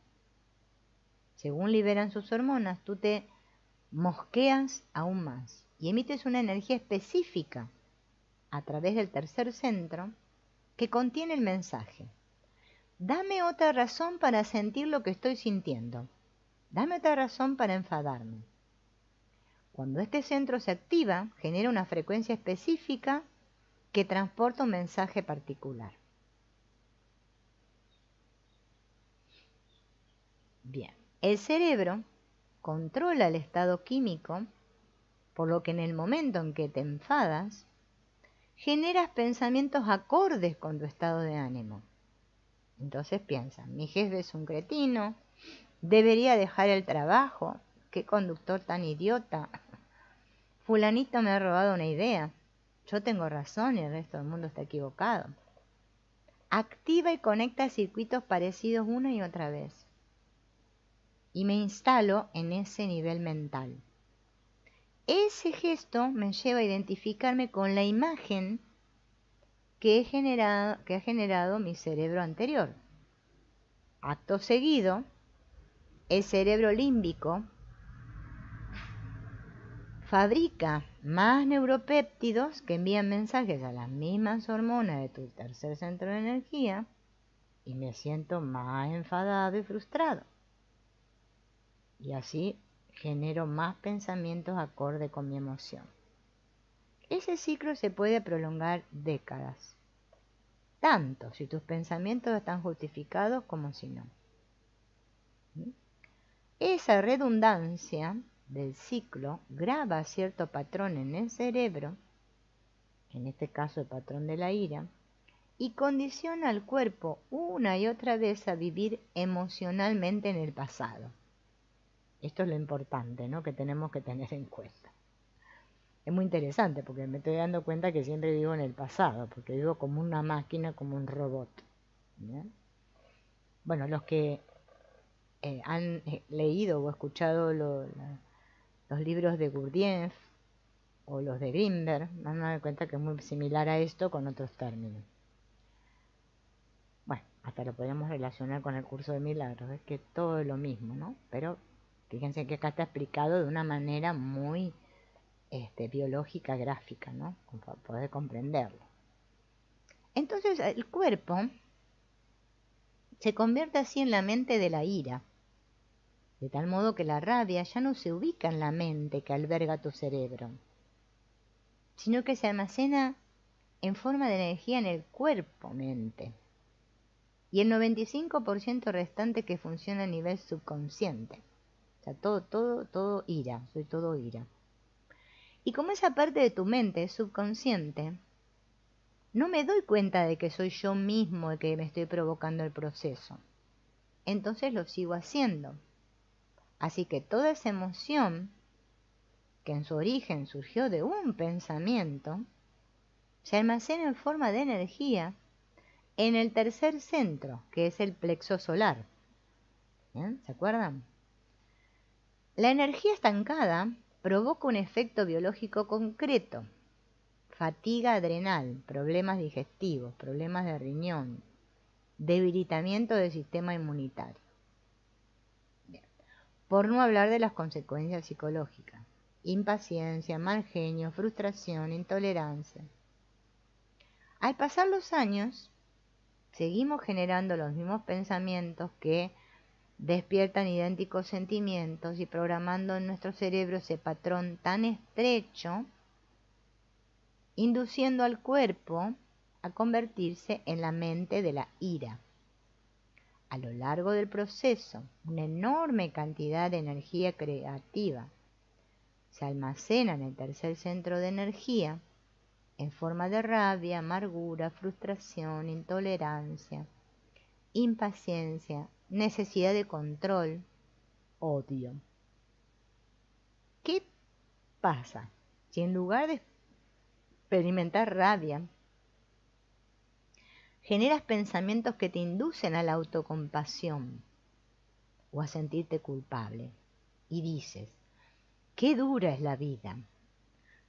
Según liberan sus hormonas, tú te mosqueas aún más y emites una energía específica a través del tercer centro que contiene el mensaje: dame otra razón para sentir lo que estoy sintiendo. Dame otra razón para enfadarme. Cuando este centro se activa, genera una frecuencia específica que transporta un mensaje particular. Bien, el cerebro controla el estado químico, por lo que en el momento en que te enfadas, generas pensamientos acordes con tu estado de ánimo. Entonces piensas: mi jefe es un cretino, debería dejar el trabajo, qué conductor tan idiota, fulanito me ha robado una idea, yo tengo razón y el resto del mundo está equivocado. Activa y conecta circuitos parecidos una y otra vez. Y me instalo en ese nivel mental. Ese gesto me lleva a identificarme con la imagen que ha generado mi cerebro anterior. Acto seguido, el cerebro límbico fabrica más neuropéptidos que envían mensajes a las mismas hormonas de tu tercer centro de energía y me siento más enfadado y frustrado. Y así genero más pensamientos acorde con mi emoción. Ese ciclo se puede prolongar décadas, tanto si tus pensamientos están justificados como si no. Esa redundancia del ciclo graba cierto patrón en el cerebro, en este caso el patrón de la ira, y condiciona al cuerpo una y otra vez a vivir emocionalmente en el pasado. Esto es lo importante, ¿no?, que tenemos que tener en cuenta. Es muy interesante porque me estoy dando cuenta que siempre vivo en el pasado, porque vivo como una máquina, como un robot. ¿Bien? Bueno, los que han leído o escuchado los libros de Gurdjieff o los de Grimberg, van a dar cuenta que es muy similar a esto con otros términos. Bueno, hasta lo podríamos relacionar con el curso de milagros, es que todo es lo mismo, ¿no? Pero fíjense que acá está explicado de una manera muy biológica gráfica, ¿no? Para poder comprenderlo. Entonces el cuerpo se convierte así en la mente de la ira, de tal modo que la rabia ya no se ubica en la mente que alberga tu cerebro, sino que se almacena en forma de energía en el cuerpo-mente, y el 95% restante que funciona a nivel subconsciente. O sea, todo ira, soy todo ira. Y como esa parte de tu mente es subconsciente, no me doy cuenta de que soy yo mismo el que me estoy provocando el proceso. Entonces lo sigo haciendo. Así que toda esa emoción, que en su origen surgió de un pensamiento, se almacena en forma de energía en el tercer centro, que es el plexo solar. ¿Bien? ¿Se acuerdan? La energía estancada provoca un efecto biológico concreto: fatiga adrenal, problemas digestivos, problemas de riñón, debilitamiento del sistema inmunitario. Bien. Por no hablar de las consecuencias psicológicas: impaciencia, mal genio, frustración, intolerancia. Al pasar los años, seguimos generando los mismos pensamientos que despiertan idénticos sentimientos y programando en nuestro cerebro ese patrón tan estrecho, induciendo al cuerpo a convertirse en la mente de la ira. A lo largo del proceso, una enorme cantidad de energía creativa se almacena en el tercer centro de energía en forma de rabia, amargura, frustración, intolerancia, impaciencia, necesidad de control, odio. ¿Qué pasa si en lugar de experimentar rabia, generas pensamientos que te inducen a la autocompasión o a sentirte culpable y dices: qué dura es la vida,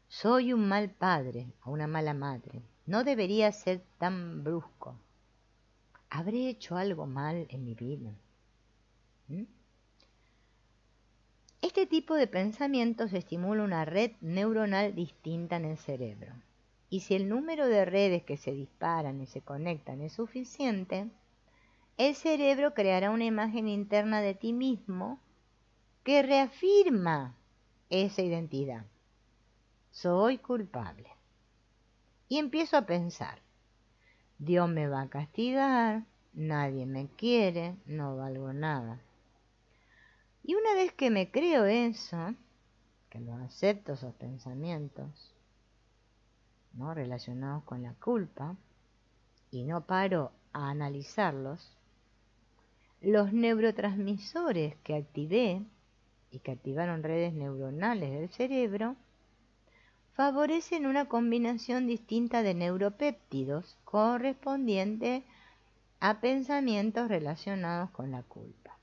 soy un mal padre o una mala madre, no debería ser tan brusco, habré hecho algo mal en mi vida? Este tipo de pensamientos estimula una red neuronal distinta en el cerebro. Y si el número de redes que se disparan y se conectan es suficiente, el cerebro creará una imagen interna de ti mismo que reafirma esa identidad. Soy culpable. Y empiezo a pensar: Dios me va a castigar, nadie me quiere, no valgo nada. Y una vez que me creo eso, que los acepto, esos pensamientos, ¿no?, relacionados con la culpa, y no paro a analizarlos, los neurotransmisores que activé y que activaron redes neuronales del cerebro favorecen una combinación distinta de neuropéptidos correspondiente a pensamientos relacionados con la culpa,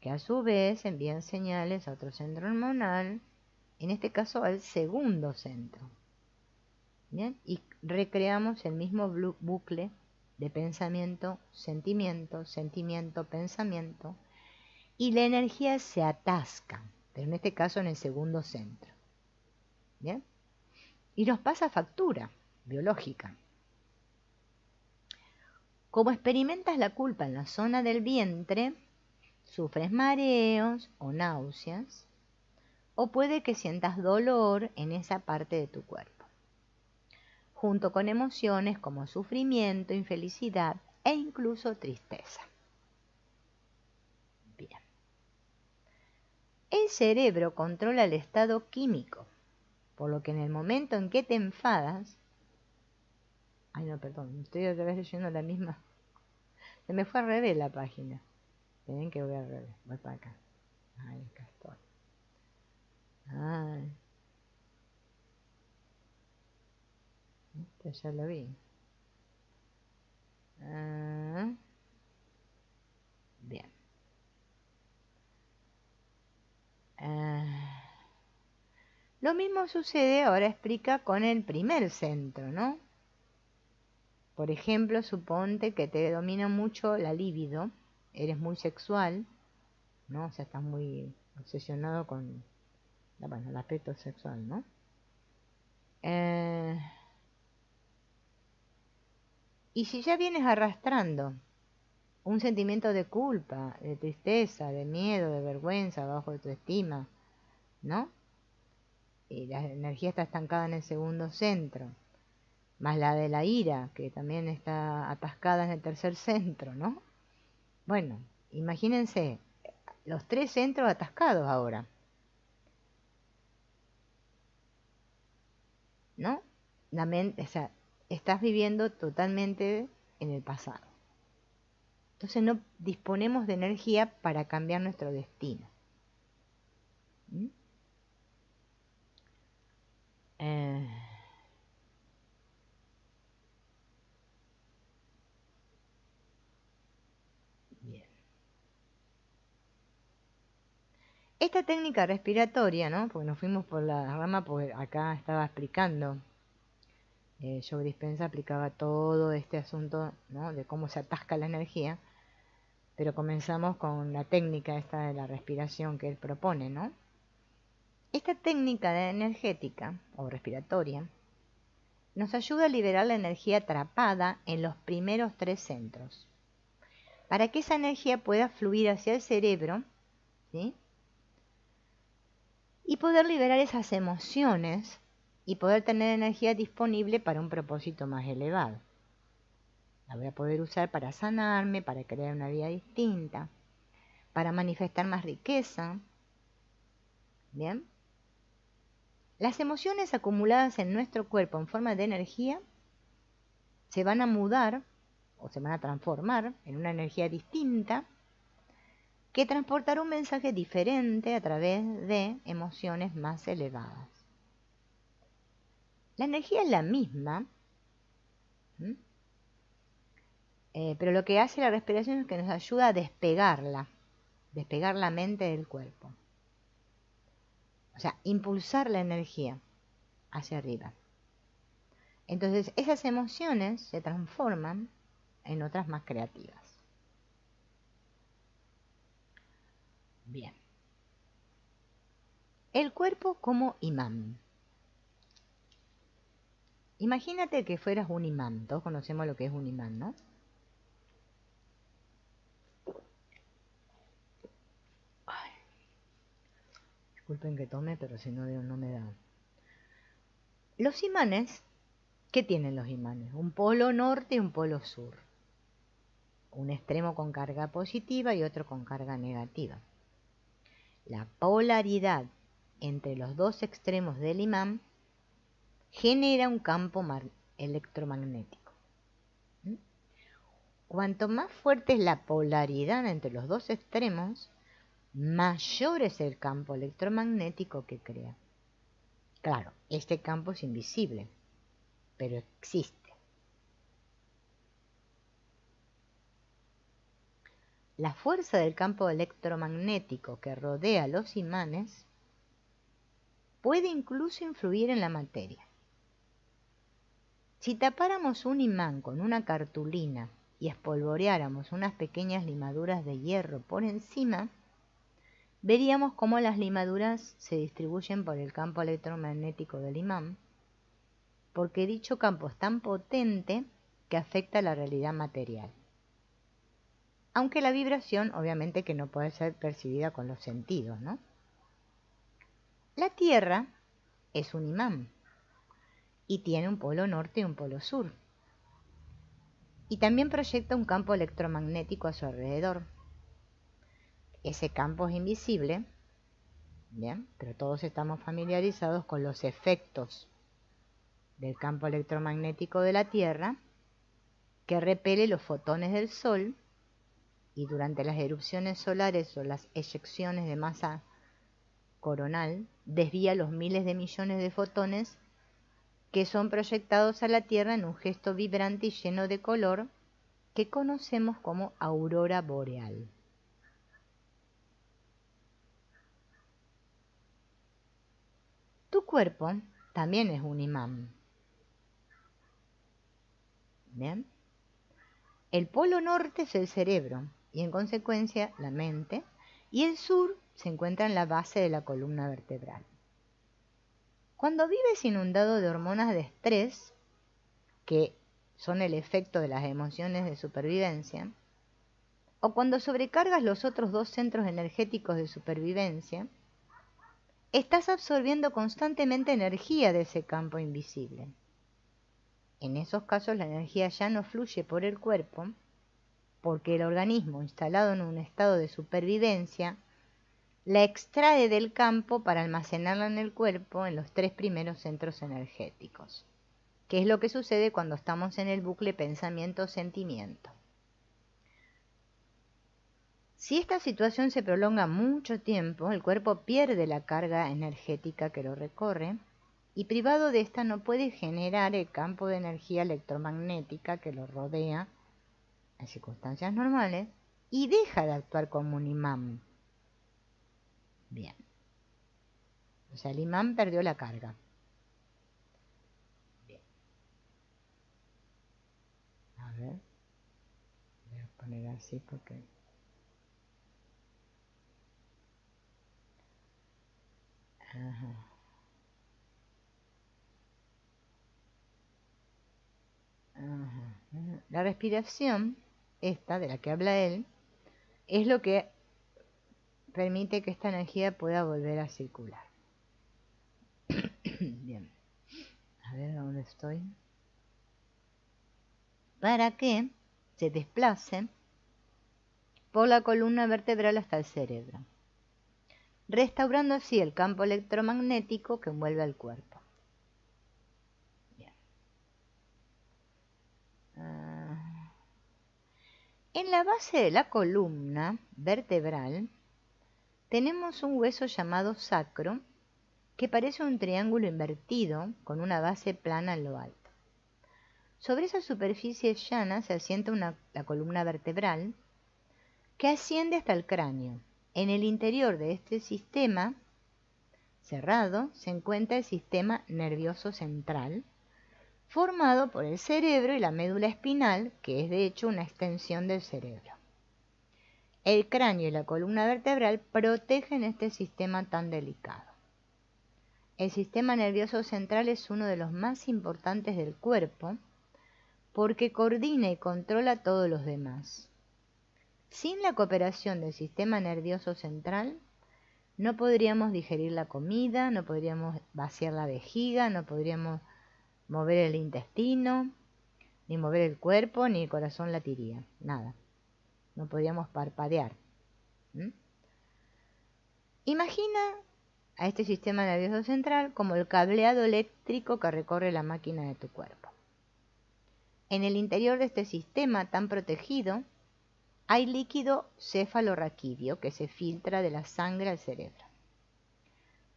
que a su vez envían señales a otro centro hormonal, en este caso al segundo centro. ¿Bien? Y recreamos el mismo bucle de pensamiento, sentimiento, sentimiento, pensamiento, y la energía se atasca, pero en este caso en el segundo centro. ¿Bien? Y nos pasa factura biológica. Como experimentas la culpa en la zona del vientre, sufres mareos o náuseas, o puede que sientas dolor en esa parte de tu cuerpo, junto con emociones como sufrimiento, infelicidad e incluso tristeza. Bien. El cerebro controla el estado químico, por lo que en el momento en que te enfadas... Ay, no, perdón, estoy otra vez leyendo la misma. Se me fue al revés la página. Ven que voy al revés, voy para acá. Ay, acá estoy. Ay. Esto ya lo vi. Bien. Lo mismo sucede, ahora explica, con el primer centro, ¿no? Por ejemplo, suponte que te domina mucho la libido, eres muy sexual, ¿no? O sea, estás muy obsesionado con, bueno, el aspecto sexual, ¿no? Eh, y si ya vienes arrastrando un sentimiento de culpa, de tristeza, de miedo, de vergüenza, bajo de tu estima, ¿no? Y la energía está estancada en el segundo centro, más la de la ira, que también está atascada en el tercer centro, ¿no? Bueno, imagínense los tres centros atascados ahora, ¿no? La mente, o sea, estás viviendo totalmente en el pasado. Entonces no disponemos de energía para cambiar nuestro destino. ¿Mm? Eh, bien. Esta técnica respiratoria, ¿no? Porque nos fuimos por la rama, porque acá estaba explicando. Joe Dispenza aplicaba todo este asunto, ¿no? De cómo se atasca la energía, pero comenzamos con la técnica esta de la respiración que él propone, ¿no? Esta técnica energética o respiratoria nos ayuda a liberar la energía atrapada en los primeros tres centros, para que esa energía pueda fluir hacia el cerebro, ¿sí? Y poder liberar esas emociones y poder tener energía disponible para un propósito más elevado. La voy a poder usar para sanarme, para crear una vida distinta, para manifestar más riqueza. ¿Bien? Las emociones acumuladas en nuestro cuerpo en forma de energía se van a mudar o se van a transformar en una energía distinta que transportará un mensaje diferente a través de emociones más elevadas. La energía es la misma, pero lo que hace la respiración es que nos ayuda a despegar la mente del cuerpo. O sea, impulsar la energía hacia arriba. Entonces esas emociones se transforman en otras más creativas. Bien. El cuerpo como imán. Imagínate que fueras un imán. Todos conocemos lo que es un imán, ¿no? Ay, disculpen que tome, pero si no, no me da. Los imanes, ¿qué tienen los imanes? Un polo norte y un polo sur. Un extremo con carga positiva y otro con carga negativa. La polaridad entre los dos extremos del imán genera un campo electromagnético. Cuanto más fuerte es la polaridad entre los dos extremos, mayor es el campo electromagnético que crea. Claro, este campo es invisible, pero existe. La fuerza del campo electromagnético que rodea los imanes puede incluso influir en la materia. Si tapáramos un imán con una cartulina y espolvoreáramos unas pequeñas limaduras de hierro por encima, veríamos cómo las limaduras se distribuyen por el campo electromagnético del imán, porque dicho campo es tan potente que afecta la realidad material. Aunque la vibración obviamente que no puede ser percibida con los sentidos, ¿no? La Tierra es un imán y tiene un polo norte y un polo sur. Y también proyecta un campo electromagnético a su alrededor. Ese campo es invisible, ¿bien? Pero todos estamos familiarizados con los efectos del campo electromagnético de la Tierra, que repele los fotones del Sol y durante las erupciones solares o las eyecciones de masa coronal desvía los miles de millones de fotones que son proyectados a la Tierra en un gesto vibrante y lleno de color que conocemos como aurora boreal. Tu cuerpo también es un imán. ¿Bien? El polo norte es el cerebro y en consecuencia la mente, y el sur se encuentra en la base de la columna vertebral. Cuando vives inundado de hormonas de estrés, que son el efecto de las emociones de supervivencia, o cuando sobrecargas los otros dos centros energéticos de supervivencia, estás absorbiendo constantemente energía de ese campo invisible. En esos casos la energía ya no fluye por el cuerpo, porque el organismo, instalado en un estado de supervivencia, la extrae del campo para almacenarla en el cuerpo en los 3 primeros centros energéticos, que es lo que sucede cuando estamos en el bucle pensamiento-sentimiento. Si esta situación se prolonga mucho tiempo, el cuerpo pierde la carga energética que lo recorre y privado de esta no puede generar el campo de energía electromagnética que lo rodea en circunstancias normales y deja de actuar como un imán. Bien. O sea, el imán perdió la carga. Bien. A ver. Voy a poner así porque... Ajá. Ajá. La respiración, esta de la que habla él, es lo que permite que esta energía pueda volver a circular. Bien. A ver dónde estoy. Para que se desplace por la columna vertebral hasta el cerebro, restaurando así el campo electromagnético que envuelve al cuerpo. Bien. En la base de la columna vertebral tenemos un hueso llamado sacro que parece un triángulo invertido con una base plana en lo alto. Sobre esa superficie llana se asienta la columna vertebral que asciende hasta el cráneo. En el interior de este sistema cerrado se encuentra el sistema nervioso central, formado por el cerebro y la médula espinal, que es de hecho una extensión del cerebro. El cráneo y la columna vertebral protegen este sistema tan delicado. El sistema nervioso central es uno de los más importantes del cuerpo porque coordina y controla todos los demás. Sin la cooperación del sistema nervioso central, no podríamos digerir la comida, no podríamos vaciar la vejiga, no podríamos mover el intestino, ni mover el cuerpo, ni el corazón latiría, nada. No podríamos parpadear. Imagina a este sistema nervioso central como el cableado eléctrico que recorre la máquina de tu cuerpo. En el interior de este sistema tan protegido hay líquido cefalorraquídeo que se filtra de la sangre al cerebro.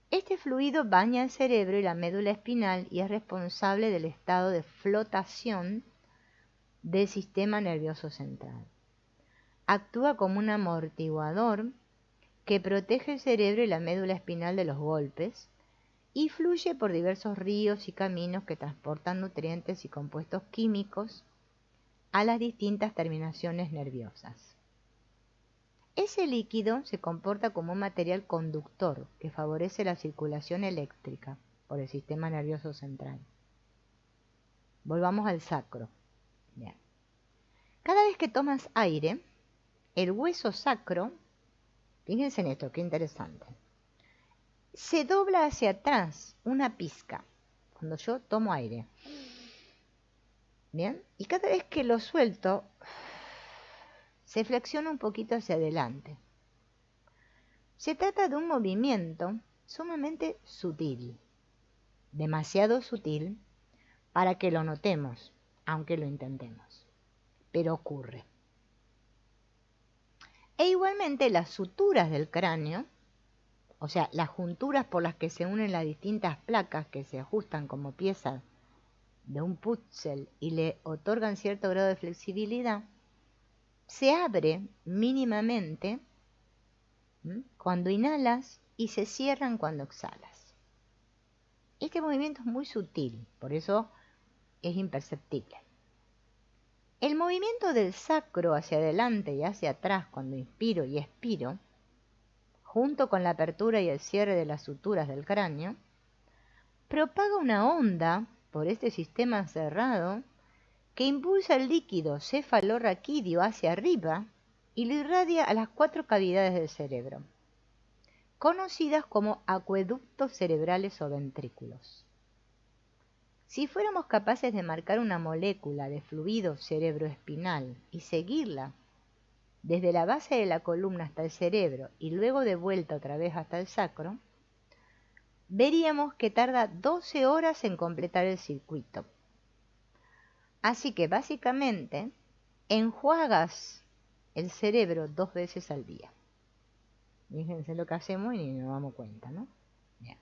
Este fluido baña el cerebro y la médula espinal y es responsable del estado de flotación del sistema nervioso central. Actúa como un amortiguador que protege el cerebro y la médula espinal de los golpes y fluye por diversos ríos y caminos que transportan nutrientes y compuestos químicos a las distintas terminaciones nerviosas. Ese líquido se comporta como un material conductor que favorece la circulación eléctrica por el sistema nervioso central. Volvamos al sacro. Bien. Cada vez que tomas aire, el hueso sacro, fíjense en esto, qué interesante, se dobla hacia atrás una pizca cuando yo tomo aire. Bien, y cada vez que lo suelto, se flexiona un poquito hacia adelante. Se trata de un movimiento sumamente sutil, demasiado sutil para que lo notemos, aunque lo intentemos, pero ocurre. E igualmente las suturas del cráneo, o sea, las junturas por las que se unen las distintas placas que se ajustan como piezas de un puzzle y le otorgan cierto grado de flexibilidad, se abre mínimamente cuando inhalas y se cierran cuando exhalas. Este movimiento es muy sutil, por eso es imperceptible. El movimiento del sacro hacia adelante y hacia atrás cuando inspiro y expiro, junto con la apertura y el cierre de las suturas del cráneo, propaga una onda por este sistema cerrado que impulsa el líquido cefalorraquídeo hacia arriba y lo irradia a las 4 cavidades del cerebro, conocidas como acueductos cerebrales o ventrículos. Si fuéramos capaces de marcar una molécula de fluido cerebroespinal y seguirla desde la base de la columna hasta el cerebro y luego de vuelta otra vez hasta el sacro, veríamos que tarda 12 horas en completar el circuito. Así que básicamente enjuagas el cerebro 2 veces al día. Fíjense lo que hacemos y ni nos damos cuenta, ¿no? Bien.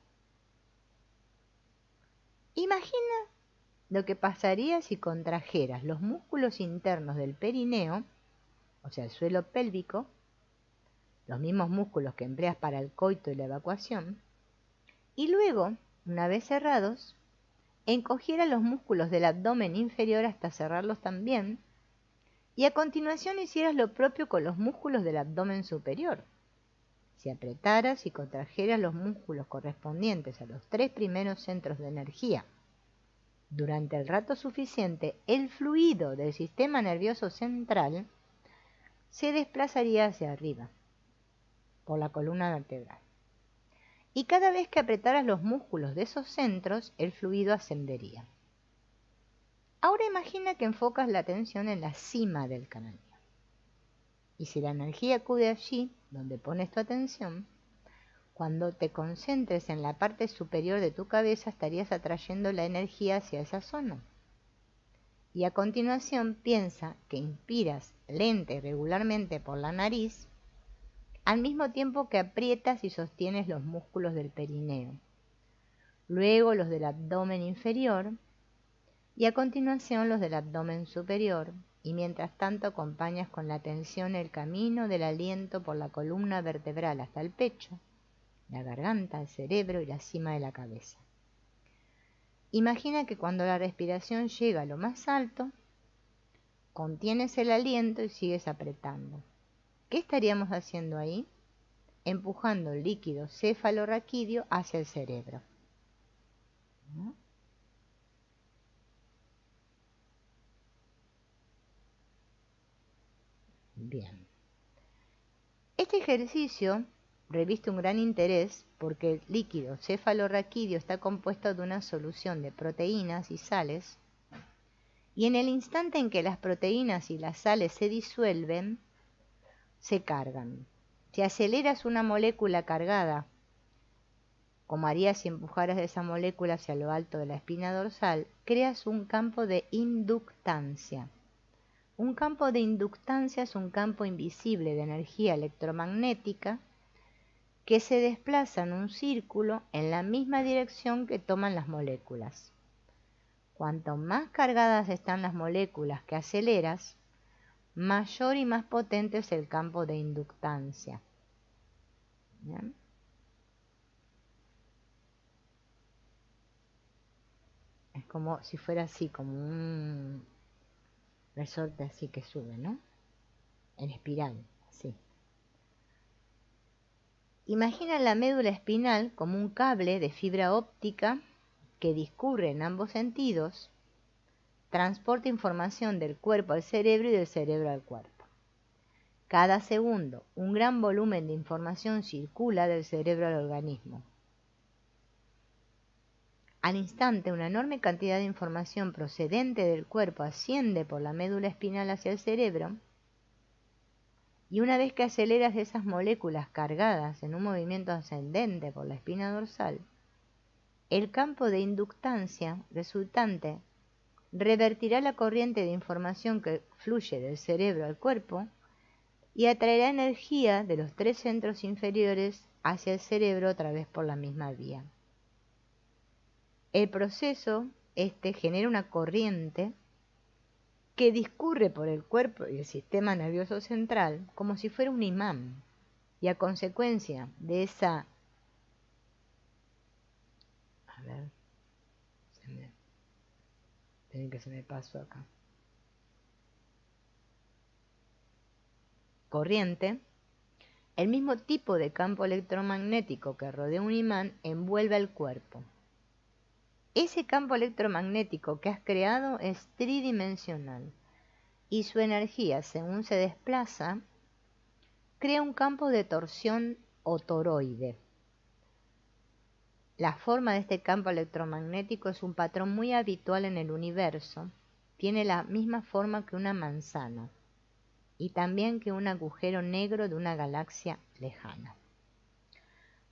Imagina lo que pasaría si contrajeras los músculos internos del perineo, o sea, el suelo pélvico, los mismos músculos que empleas para el coito y la evacuación, y luego, una vez cerrados, encogieras los músculos del abdomen inferior hasta cerrarlos también, y a continuación hicieras lo propio con los músculos del abdomen superior. Si apretaras y contrajeras los músculos correspondientes a los 3 primeros centros de energía durante el rato suficiente, el fluido del sistema nervioso central se desplazaría hacia arriba por la columna vertebral. Y cada vez que apretaras los músculos de esos centros, el fluido ascendería. Ahora imagina que enfocas la atención en la cima del canal. Y si la energía acude allí, donde pones tu atención, cuando te concentres en la parte superior de tu cabeza, estarías atrayendo la energía hacia esa zona. Y a continuación piensa que inspiras lenta y regularmente por la nariz, al mismo tiempo que aprietas y sostienes los músculos del perineo, luego los del abdomen inferior y a continuación los del abdomen superior, y mientras tanto acompañas con la atención el camino del aliento por la columna vertebral hasta el pecho, la garganta, el cerebro y la cima de la cabeza. Imagina que cuando la respiración llega a lo más alto, contienes el aliento y sigues apretando. ¿Qué estaríamos haciendo ahí? Empujando el líquido cefalorraquídeo hacia el cerebro. ¿No? Bien. Este ejercicio reviste un gran interés porque el líquido cefalorraquídeo está compuesto de una solución de proteínas y sales, y en el instante en que las proteínas y las sales se disuelven, se cargan. Si aceleras una molécula cargada, como harías si empujaras esa molécula hacia lo alto de la espina dorsal, creas un campo de inductancia. Un campo de inductancia es un campo invisible de energía electromagnética que se desplaza en un círculo en la misma dirección que toman las moléculas. Cuanto más cargadas están las moléculas que aceleras, mayor y más potente es el campo de inductancia. ¿Bien? Es como si fuera así, como un resorte así que sube, ¿no? En espiral, así. Imagina la médula espinal como un cable de fibra óptica que discurre en ambos sentidos, transporta información del cuerpo al cerebro y del cerebro al cuerpo. Cada segundo, un gran volumen de información circula del cerebro al organismo. Al instante, una enorme cantidad de información procedente del cuerpo asciende por la médula espinal hacia el cerebro, y una vez que aceleras esas moléculas cargadas en un movimiento ascendente por la espina dorsal, el campo de inductancia resultante revertirá la corriente de información que fluye del cerebro al cuerpo y atraerá energía de los 3 centros inferiores hacia el cerebro otra vez por la misma vía. El proceso genera una corriente que discurre por el cuerpo y el sistema nervioso central como si fuera un imán, y a consecuencia de esa corriente, el mismo tipo de campo electromagnético que rodea un imán envuelve al cuerpo. ese campo electromagnético que has creado es tridimensional y su energía, según se desplaza, crea un campo de torsión o toroide. La forma de este campo electromagnético es un patrón muy habitual en el universo. Tiene la misma forma que una manzana y también que un agujero negro de una galaxia lejana.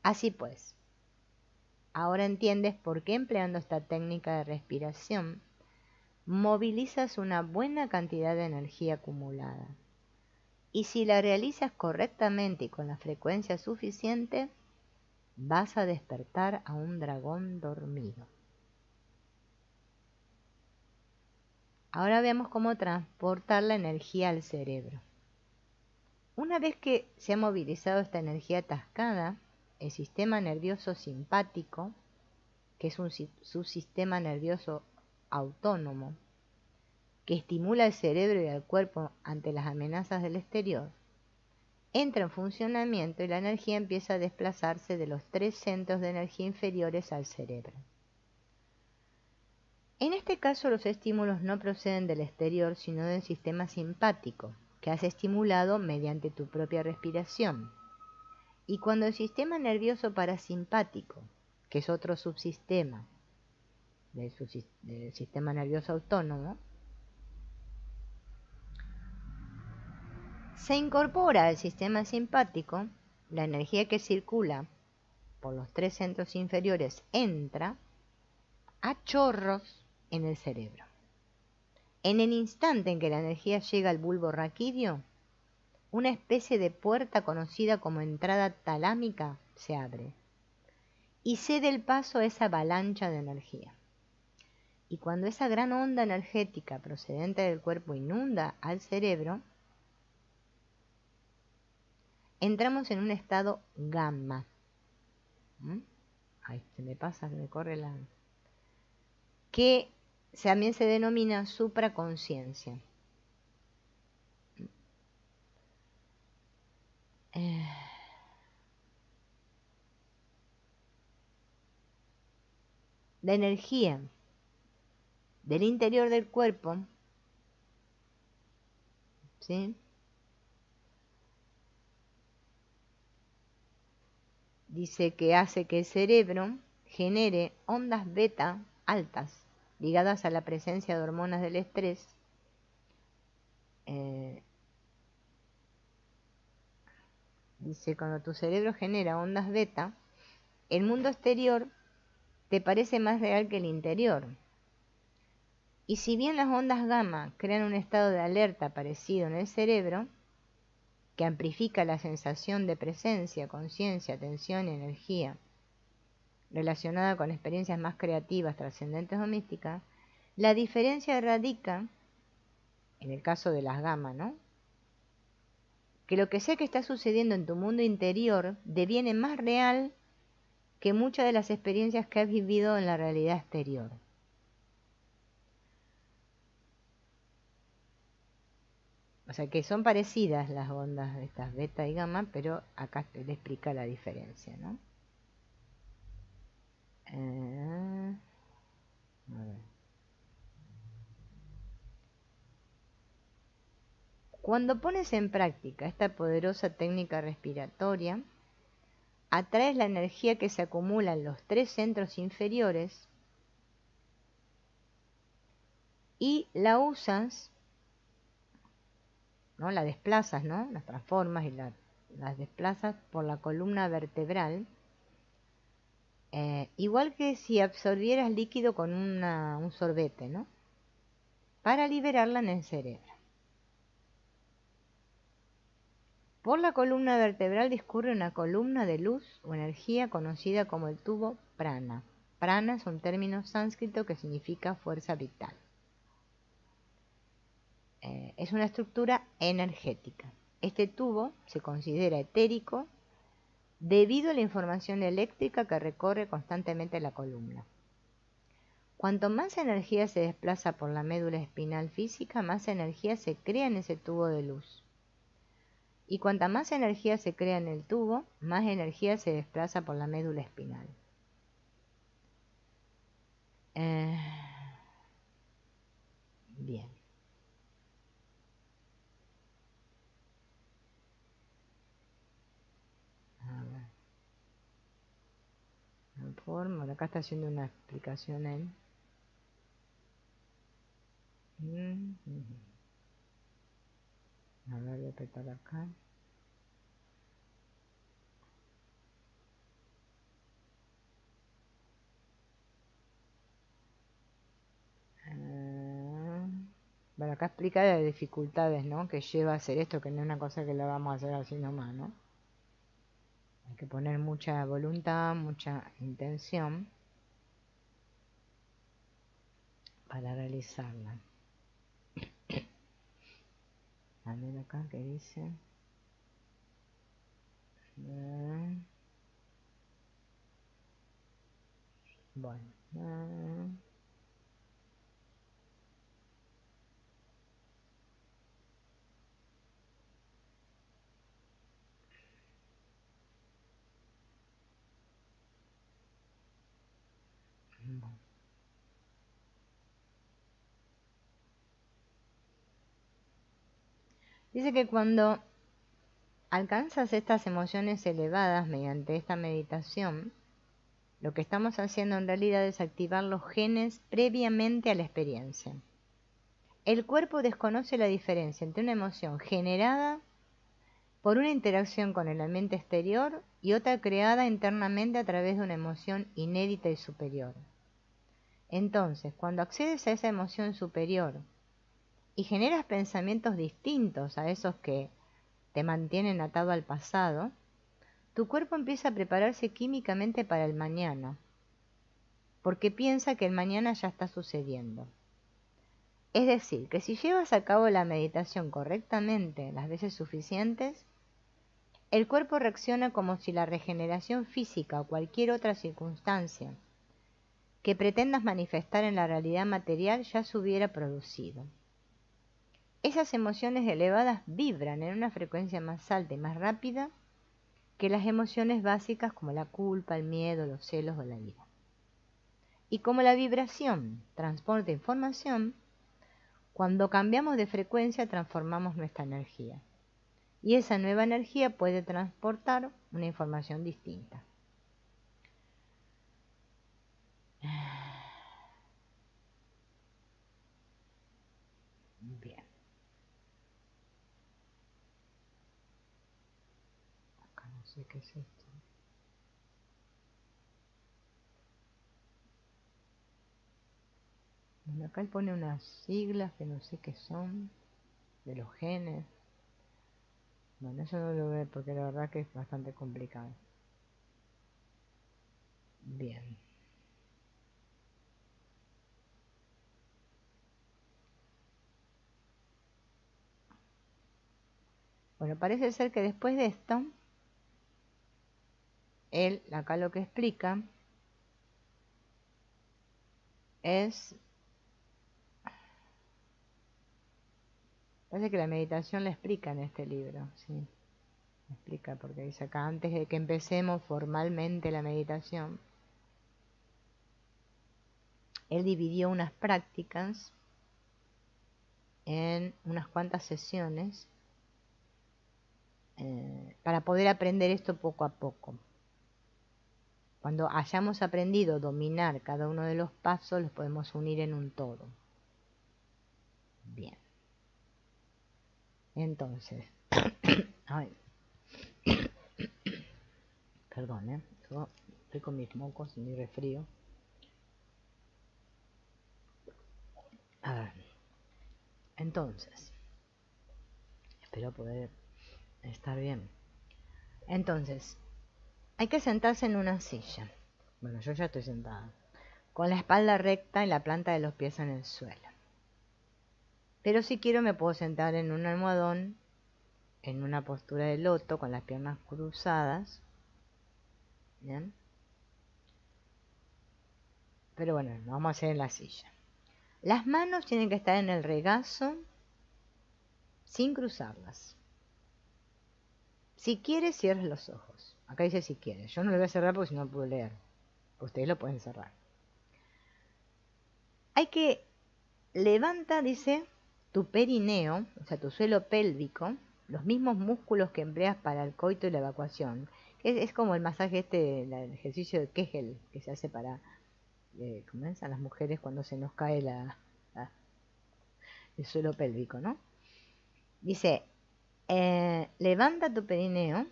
Así pues, ahora entiendes por qué empleando esta técnica de respiración movilizas una buena cantidad de energía acumulada. Y si la realizas correctamente y con la frecuencia suficiente, vas a despertar a un dragón dormido. Ahora veamos cómo transportar la energía al cerebro. Una vez que se ha movilizado esta energía atascada, el sistema nervioso simpático, que es un subsistema nervioso autónomo, que estimula el cerebro y el cuerpo ante las amenazas del exterior, entra en funcionamiento y la energía empieza a desplazarse de los 3 centros de energía inferiores al cerebro. En este caso, los estímulos no proceden del exterior, sino del sistema simpático, que has estimulado mediante tu propia respiración. Y cuando el sistema nervioso parasimpático, que es otro subsistema del sistema nervioso autónomo, se incorpora al sistema simpático, la energía que circula por los 3 centros inferiores entra a chorros en el cerebro. En el instante en que la energía llega al bulbo raquídeo, una especie de puerta conocida como entrada talámica se abre y cede el paso a esa avalancha de energía. Y cuando esa gran onda energética procedente del cuerpo inunda al cerebro, entramos en un estado gamma. Ay, se me pasa, se me corre la... que también se denomina supraconciencia. La energía del interior del cuerpo, ¿sí?, dice que hace que el cerebro genere ondas beta altas ligadas a la presencia de hormonas del estrés, dice, cuando tu cerebro genera ondas beta, el mundo exterior te parece más real que el interior. Y si bien las ondas gamma crean un estado de alerta parecido en el cerebro, que amplifica la sensación de presencia, conciencia, atención y energía relacionada con experiencias más creativas, trascendentes o místicas, la diferencia radica, en el caso de las gamma, ¿no?, que lo que sea que está sucediendo en tu mundo interior deviene más real que muchas de las experiencias que has vivido en la realidad exterior. O sea que son parecidas las ondas de estas beta y gamma, pero acá te le explica la diferencia, ¿no? A ver. Cuando pones en práctica esta poderosa técnica respiratoria, atraes la energía que se acumula en los 3 centros inferiores y la usas, ¿no?, la desplazas, ¿no?, las transformas y las desplazas por la columna vertebral, igual que si absorbieras líquido con un sorbete, ¿no?, para liberarla en el cerebro. Por la columna vertebral discurre una columna de luz o energía conocida como el tubo prana. Prana es un término sánscrito que significa fuerza vital. Es una estructura energética. Este tubo se considera etérico debido a la información eléctrica que recorre constantemente la columna. Cuanto más energía se desplaza por la médula espinal física, más energía se crea en ese tubo de luz. Y cuanta más energía se crea en el tubo, más energía se desplaza por la médula espinal. forma. Bueno, acá está haciendo una explicación él. A ver, voy a apretar acá. Bueno, acá explica las dificultades, ¿no?, que lleva a hacer esto, que no es una cosa que la vamos a hacer así nomás, ¿no? Hay que poner mucha voluntad, mucha intención para realizarla. A ver acá que dice. Bueno. Dice que cuando alcanzas estas emociones elevadas mediante esta meditación, lo que estamos haciendo en realidad es activar los genes previamente a la experiencia. El cuerpo desconoce la diferencia entre una emoción generada por una interacción con el ambiente exterior y otra creada internamente a través de una emoción inédita y superior. Entonces, cuando accedes a esa emoción superior y generas pensamientos distintos a esos que te mantienen atado al pasado, tu cuerpo empieza a prepararse químicamente para el mañana, porque piensa que el mañana ya está sucediendo. Es decir, que si llevas a cabo la meditación correctamente las veces suficientes, el cuerpo reacciona como si la regeneración física o cualquier otra circunstancia que pretendas manifestar en la realidad material ya se hubiera producido. Esas emociones elevadas vibran en una frecuencia más alta y más rápida que las emociones básicas como la culpa, el miedo, los celos o la ira. Y como la vibración transporta información, cuando cambiamos de frecuencia transformamos nuestra energía. Y esa nueva energía puede transportar una información distinta. Bien. Acá no sé qué es esto. Bueno, acá él pone unas siglas que no sé qué son, de los genes. Bueno, eso no lo veo porque la verdad que es bastante complicado. Bien. Bueno, parece ser que después de esto, él acá lo que explica es, parece que la meditación la explica en este libro, ¿sí? Explica, porque dice acá, antes de que empecemos formalmente la meditación, él dividió unas prácticas en unas cuantas sesiones para poder aprender esto poco a poco. Cuando hayamos aprendido a dominar cada uno de los pasos, los podemos unir en un todo. Bien. Entonces, ay, perdón, yo estoy con mis mocos y mi resfrío. A ver, entonces, espero poder estar bien. Entonces, hay que sentarse en una silla. Bueno, yo ya estoy sentada, con la espalda recta y la planta de los pies en el suelo. Pero si quiero me puedo sentar en un almohadón, en una postura de loto, con las piernas cruzadas. ¿Bien? Pero bueno, lo vamos a hacer en la silla. Las manos tienen que estar en el regazo sin cruzarlas. Si quieres, cierres los ojos. Acá dice si quieres. Yo no lo voy a cerrar porque si no puedo leer. Ustedes lo pueden cerrar. Hay que levanta, dice, tu perineo, o sea, tu suelo pélvico, los mismos músculos que empleas para el coito y la evacuación, que es como el masaje el ejercicio de Kegel que se hace para ¿cómo es? A las mujeres cuando se nos cae el suelo pélvico, ¿no? Dice, levanta tu perineo,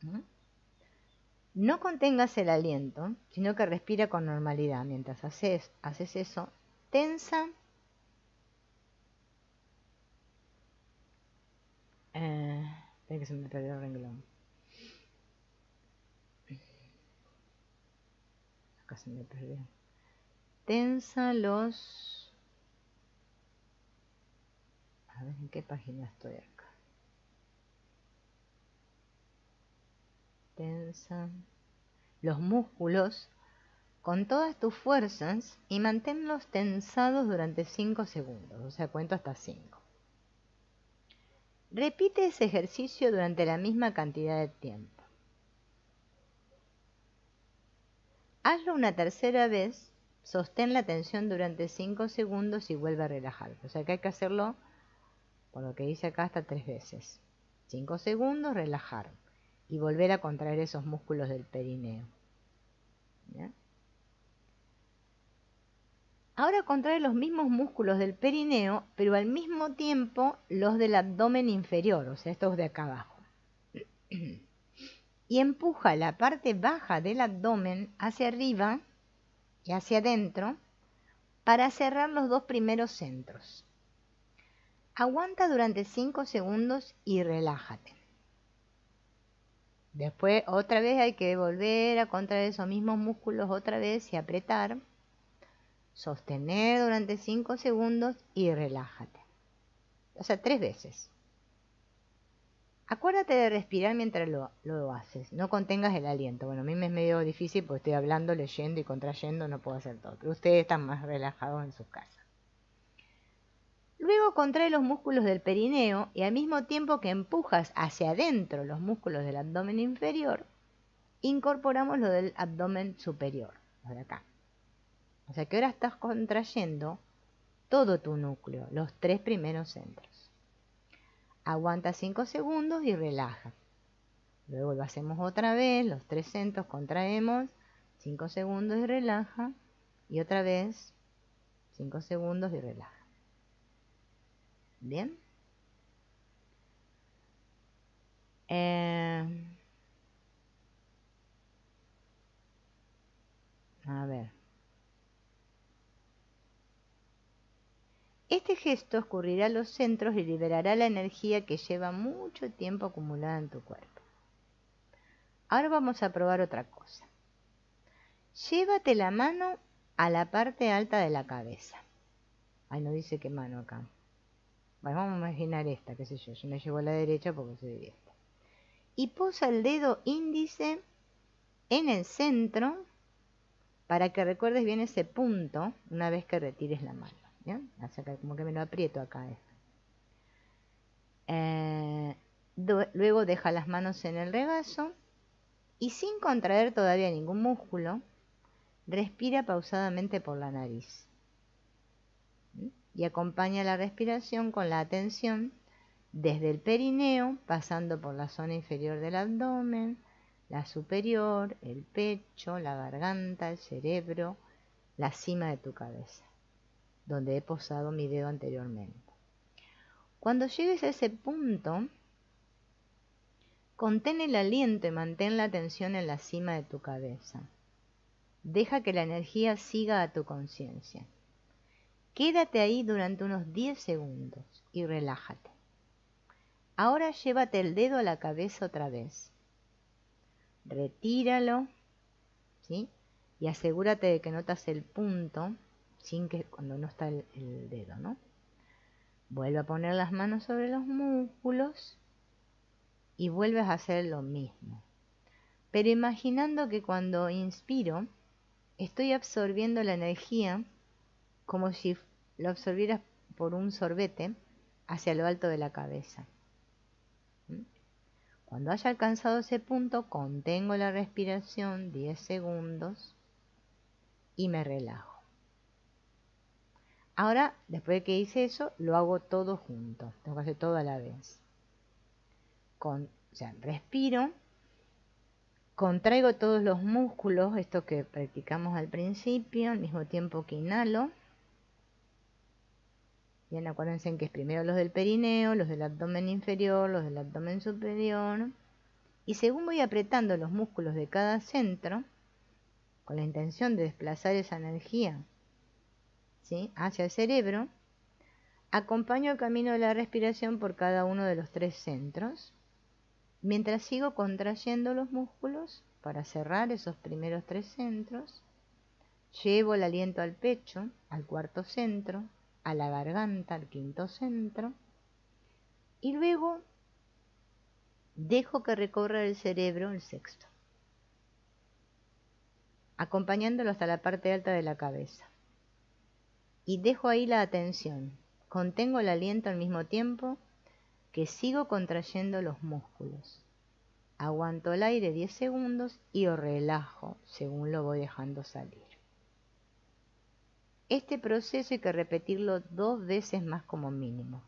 ¿no? No contengas el aliento, sino que respira con normalidad. Mientras haces eso, tensa espera que se me perdió el renglón. Acá se me perdió. Tensa los... A ver, ¿en qué página estoy acá? Tensa los músculos con todas tus fuerzas y manténlos tensados durante 5 segundos. O sea, cuento hasta 5. Repite ese ejercicio durante la misma cantidad de tiempo. Hazlo una tercera vez, sostén la tensión durante 5 segundos y vuelve a relajar. O sea que hay que hacerlo, por lo que dice acá, hasta 3 veces. 5 segundos, relajar. Y volver a contraer esos músculos del perineo. ¿Ya? Ahora contrae los mismos músculos del perineo, pero al mismo tiempo los del abdomen inferior, o sea, estos de acá abajo. Y empuja la parte baja del abdomen hacia arriba y hacia adentro para cerrar los 2 primeros centros. Aguanta durante 5 segundos y relájate. Después otra vez hay que volver a contraer esos mismos músculos otra vez y apretar. Sostener durante 5 segundos y relájate. O sea, 3 veces. Acuérdate de respirar mientras lo haces. No contengas el aliento. Bueno, a mí me es medio difícil porque estoy hablando, leyendo y contrayendo. No puedo hacer todo. Pero ustedes están más relajados en sus casas. Luego contrae los músculos del perineo y al mismo tiempo que empujas hacia adentro los músculos del abdomen inferior, incorporamos lo del abdomen superior, lo de acá. O sea que ahora estás contrayendo todo tu núcleo, los 3 primeros centros. Aguanta 5 segundos y relaja. Luego lo hacemos otra vez, los 3 centros contraemos, 5 segundos y relaja. Y otra vez, 5 segundos y relaja. ¿Bien? A ver. Este gesto escurrirá los centros y liberará la energía que lleva mucho tiempo acumulada en tu cuerpo. Ahora vamos a probar otra cosa. Llévate la mano a la parte alta de la cabeza. Ay, no dice qué mano acá. Bueno, vamos a imaginar esta, qué sé yo. Yo me llevo a la derecha porque soy esta. Y posa el dedo índice en el centro para que recuerdes bien ese punto una vez que retires la mano. ¿Bien? O sea, como que me lo aprieto acá esto. Luego deja las manos en el regazo y sin contraer todavía ningún músculo, respira pausadamente por la nariz. Y acompaña la respiración con la atención desde el perineo, pasando por la zona inferior del abdomen, la superior, el pecho, la garganta, el cerebro, la cima de tu cabeza, donde he posado mi dedo anteriormente. Cuando llegues a ese punto, contén el aliento y mantén la atención en la cima de tu cabeza. Deja que la energía siga a tu conciencia. Quédate ahí durante unos 10 segundos y relájate. Ahora llévate el dedo a la cabeza otra vez. Retíralo, ¿sí? Y asegúrate de que notas el punto sin que cuando no está el dedo, ¿no? Vuelve a poner las manos sobre los músculos y vuelves a hacer lo mismo. Pero imaginando que cuando inspiro, estoy absorbiendo la energía como si lo absorbieras por un sorbete hacia lo alto de la cabeza. Cuando haya alcanzado ese punto, contengo la respiración 10 segundos y me relajo. Ahora, después de que hice eso, lo hago todo junto. Tengo que hacer todo a la vez. O sea, respiro Contraigo todos los músculos, esto que practicamos al principio, al mismo tiempo que inhalo. Bien, acuérdense que es primero los del perineo, los del abdomen inferior, los del abdomen superior. Y según voy apretando los músculos de cada centro, con la intención de desplazar esa energía, ¿sí?, hacia el cerebro, acompaño el camino de la respiración por cada uno de los 3 centros, mientras sigo contrayendo los músculos para cerrar esos primeros 3 centros. Llevo el aliento al pecho, al 4.º centro, a la garganta, al 5.º centro, y luego dejo que recorra el cerebro, el 6.º, acompañándolo hasta la parte alta de la cabeza. Y dejo ahí la atención. Contengo el aliento al mismo tiempo que sigo contrayendo los músculos. Aguanto el aire 10 segundos y lo relajo según lo voy dejando salir. Este proceso hay que repetirlo 2 veces más como mínimo.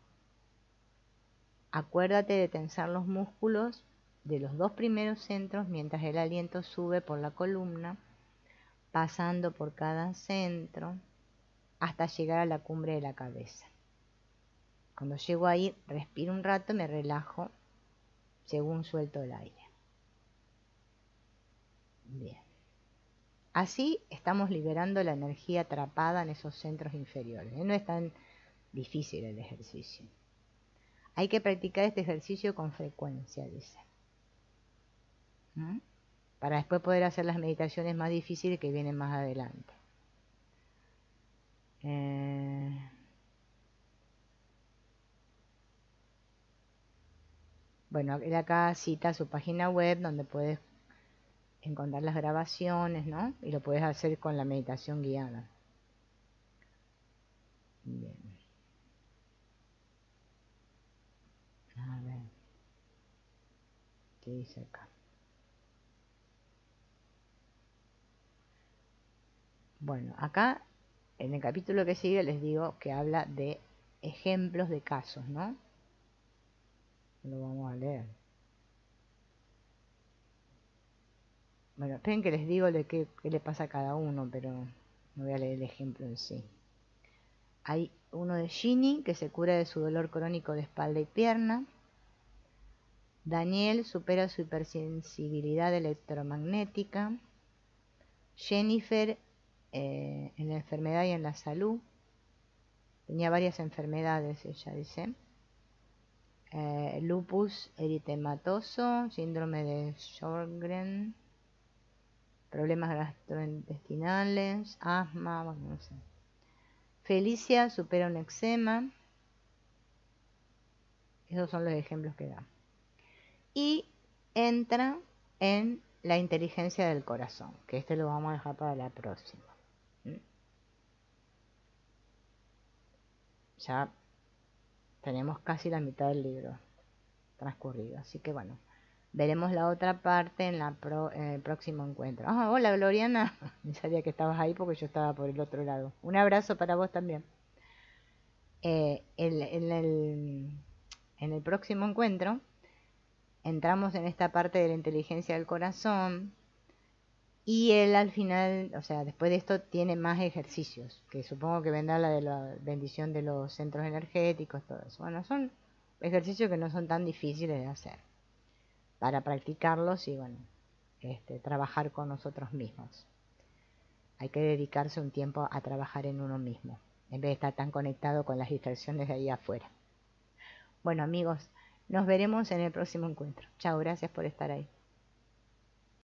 Acuérdate de tensar los músculos de los 2 primeros centros mientras el aliento sube por la columna, pasando por cada centro hasta llegar a la cumbre de la cabeza. Cuando llego ahí, respiro un rato, me relajo según suelto el aire. Bien. Así estamos liberando la energía atrapada en esos centros inferiores. No es tan difícil el ejercicio. Hay que practicar este ejercicio con frecuencia, dice. Para después poder hacer las meditaciones más difíciles que vienen más adelante. Bueno, él acá cita su página web donde puedes encontrar las grabaciones, ¿no? Y lo puedes hacer con la meditación guiada. Bien. A ver. ¿Qué dice acá? Bueno, acá en el capítulo que sigue les digo que habla de ejemplos de casos, ¿no? Lo vamos a leer. Bueno, esperen que les digo de qué le pasa a cada uno, pero no voy a leer el ejemplo en sí. Hay uno de Ginny, que se cura de su dolor crónico de espalda y pierna. Daniel supera su hipersensibilidad electromagnética. Jennifer en la enfermedad y en la salud. Tenía varias enfermedades, ella dice. Lupus eritematoso, síndrome de Sjögren, problemas gastrointestinales, asma, bueno, no sé. Felicia supera un eczema. Esos son los ejemplos que da. Y entra en la inteligencia del corazón, que este lo vamos a dejar para la próxima. Ya tenemos casi la mitad del libro transcurrido, así que bueno, veremos la otra parte en el próximo encuentro. Hola Gloriana, no sabía que estabas ahí porque yo estaba por el otro lado. Un abrazo para vos también. En el próximo encuentro entramos en esta parte de la inteligencia del corazón y él al final, o sea, después de esto tiene más ejercicios, que supongo que vendrá la de la bendición de los centros energéticos, todo eso. Bueno, son ejercicios que no son tan difíciles de hacer para practicarlos y bueno, trabajar con nosotros mismos. Hay que dedicarse un tiempo a trabajar en uno mismo, en vez de estar tan conectado con las distracciones de ahí afuera. Bueno amigos, nos veremos en el próximo encuentro. Chao, gracias por estar ahí.